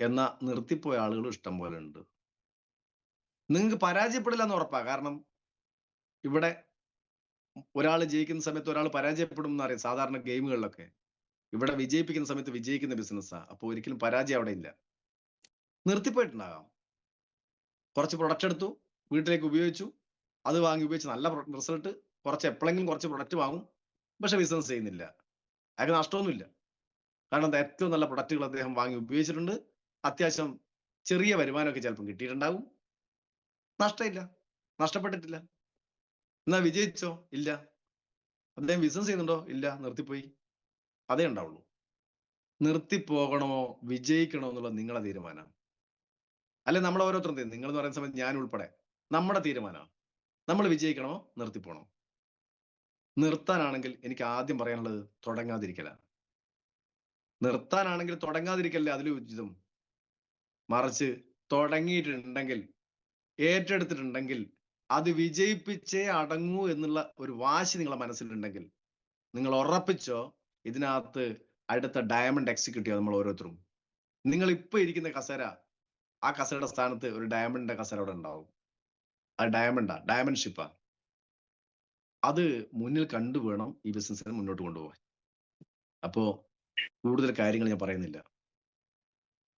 എന്നാൽ നിർത്തിപ്പോയ ആളുകളും ഇഷ്ടം പോലെ ഉണ്ട്. നിങ്ങൾക്ക് പരാജയപ്പെടില്ല എന്ന് ഉറപ്പാ. കാരണം ഇവിടെ ഒരാൾ ജയിക്കുന്ന സമയത്ത് ഒരാൾ പരാജയപ്പെടും എന്നറിയാം സാധാരണ ഗെയിമുകളിലൊക്കെ. ഇവിടെ വിജയിപ്പിക്കുന്ന സമയത്ത് വിജയിക്കുന്ന ബിസിനസ്സാ. അപ്പോൾ ഒരിക്കലും പരാജയം അവിടെ ഇല്ല. നിർത്തിപ്പോയിട്ടുണ്ടാകാം. കുറച്ച് പ്രൊഡക്റ്റ് എടുത്തു, വീട്ടിലേക്ക് ഉപയോഗിച്ചു, അത് വാങ്ങി ഉപയോഗിച്ച് നല്ല റിസൾട്ട്, കുറച്ച് എപ്പോഴെങ്കിലും കുറച്ച് പ്രൊഡക്റ്റ് വാങ്ങും, പക്ഷെ ബിസിനസ് ചെയ്യുന്നില്ല. അയാൾക്ക് നഷ്ടമൊന്നുമില്ല. കാരണം ഏറ്റവും നല്ല പ്രൊഡക്റ്റുകൾ അദ്ദേഹം വാങ്ങി ഉപയോഗിച്ചിട്ടുണ്ട്. അത്യാവശ്യം ചെറിയ വരുമാനമൊക്കെ ചിലപ്പം കിട്ടിയിട്ടുണ്ടാകും. നഷ്ടമില്ല, നഷ്ടപ്പെട്ടിട്ടില്ല. എന്നാ വിജയിച്ചോ? ഇല്ല. അദ്ദേഹം ബിസിനസ് ചെയ്യുന്നുണ്ടോ? ഇല്ല, നിർത്തിപ്പോയി. അതേ ഉണ്ടാവുള്ളൂ. നിർത്തിപ്പോകണമോ വിജയിക്കണോ എന്നുള്ളത് നിങ്ങളുടെ തീരുമാനമാണ്. അല്ലെ നമ്മൾ ഓരോരുത്തരും നിങ്ങൾ എന്ന് പറയുന്ന സമയത്ത് ഞാൻ ഉൾപ്പെടെ നമ്മുടെ തീരുമാനമാണ്. നമ്മൾ വിജയിക്കണമോ നിർത്തിപ്പോണോ? നിർത്താനാണെങ്കിൽ എനിക്ക് ആദ്യം പറയാനുള്ളത് തുടങ്ങാതിരിക്കല. നിർത്താനാണെങ്കിൽ തുടങ്ങാതിരിക്കല്ലേ അതിൽ ഉചിതം. മറിച്ച് തുടങ്ങിയിട്ടുണ്ടെങ്കിൽ, ഏറ്റെടുത്തിട്ടുണ്ടെങ്കിൽ അത് വിജയിപ്പിച്ചേ അടങ്ങൂ എന്നുള്ള ഒരു വാശി നിങ്ങളെ മനസ്സിലുണ്ടെങ്കിൽ നിങ്ങൾ ഉറപ്പിച്ചോ, ഇതിനകത്ത് അടുത്ത ഡയമണ്ട് എക്സിക്യൂട്ടീവ് നമ്മൾ ഓരോരുത്തരും. നിങ്ങൾ ഇപ്പൊ ഇരിക്കുന്ന കസേര, ആ കസേരയുടെ സ്ഥാനത്ത് ഒരു ഡയമണ്ടിന്റെ കസേര അവിടെ ഉണ്ടാവും. അത് ഡയമണ്ട് ഷിപ്പാ. അത് മുന്നിൽ കണ്ടു വേണം ഈ ബിസിനസ്സിനെ മുന്നോട്ട് കൊണ്ടുപോകാൻ. അപ്പോ കൂടുതൽ കാര്യങ്ങൾ ഞാൻ പറയുന്നില്ല.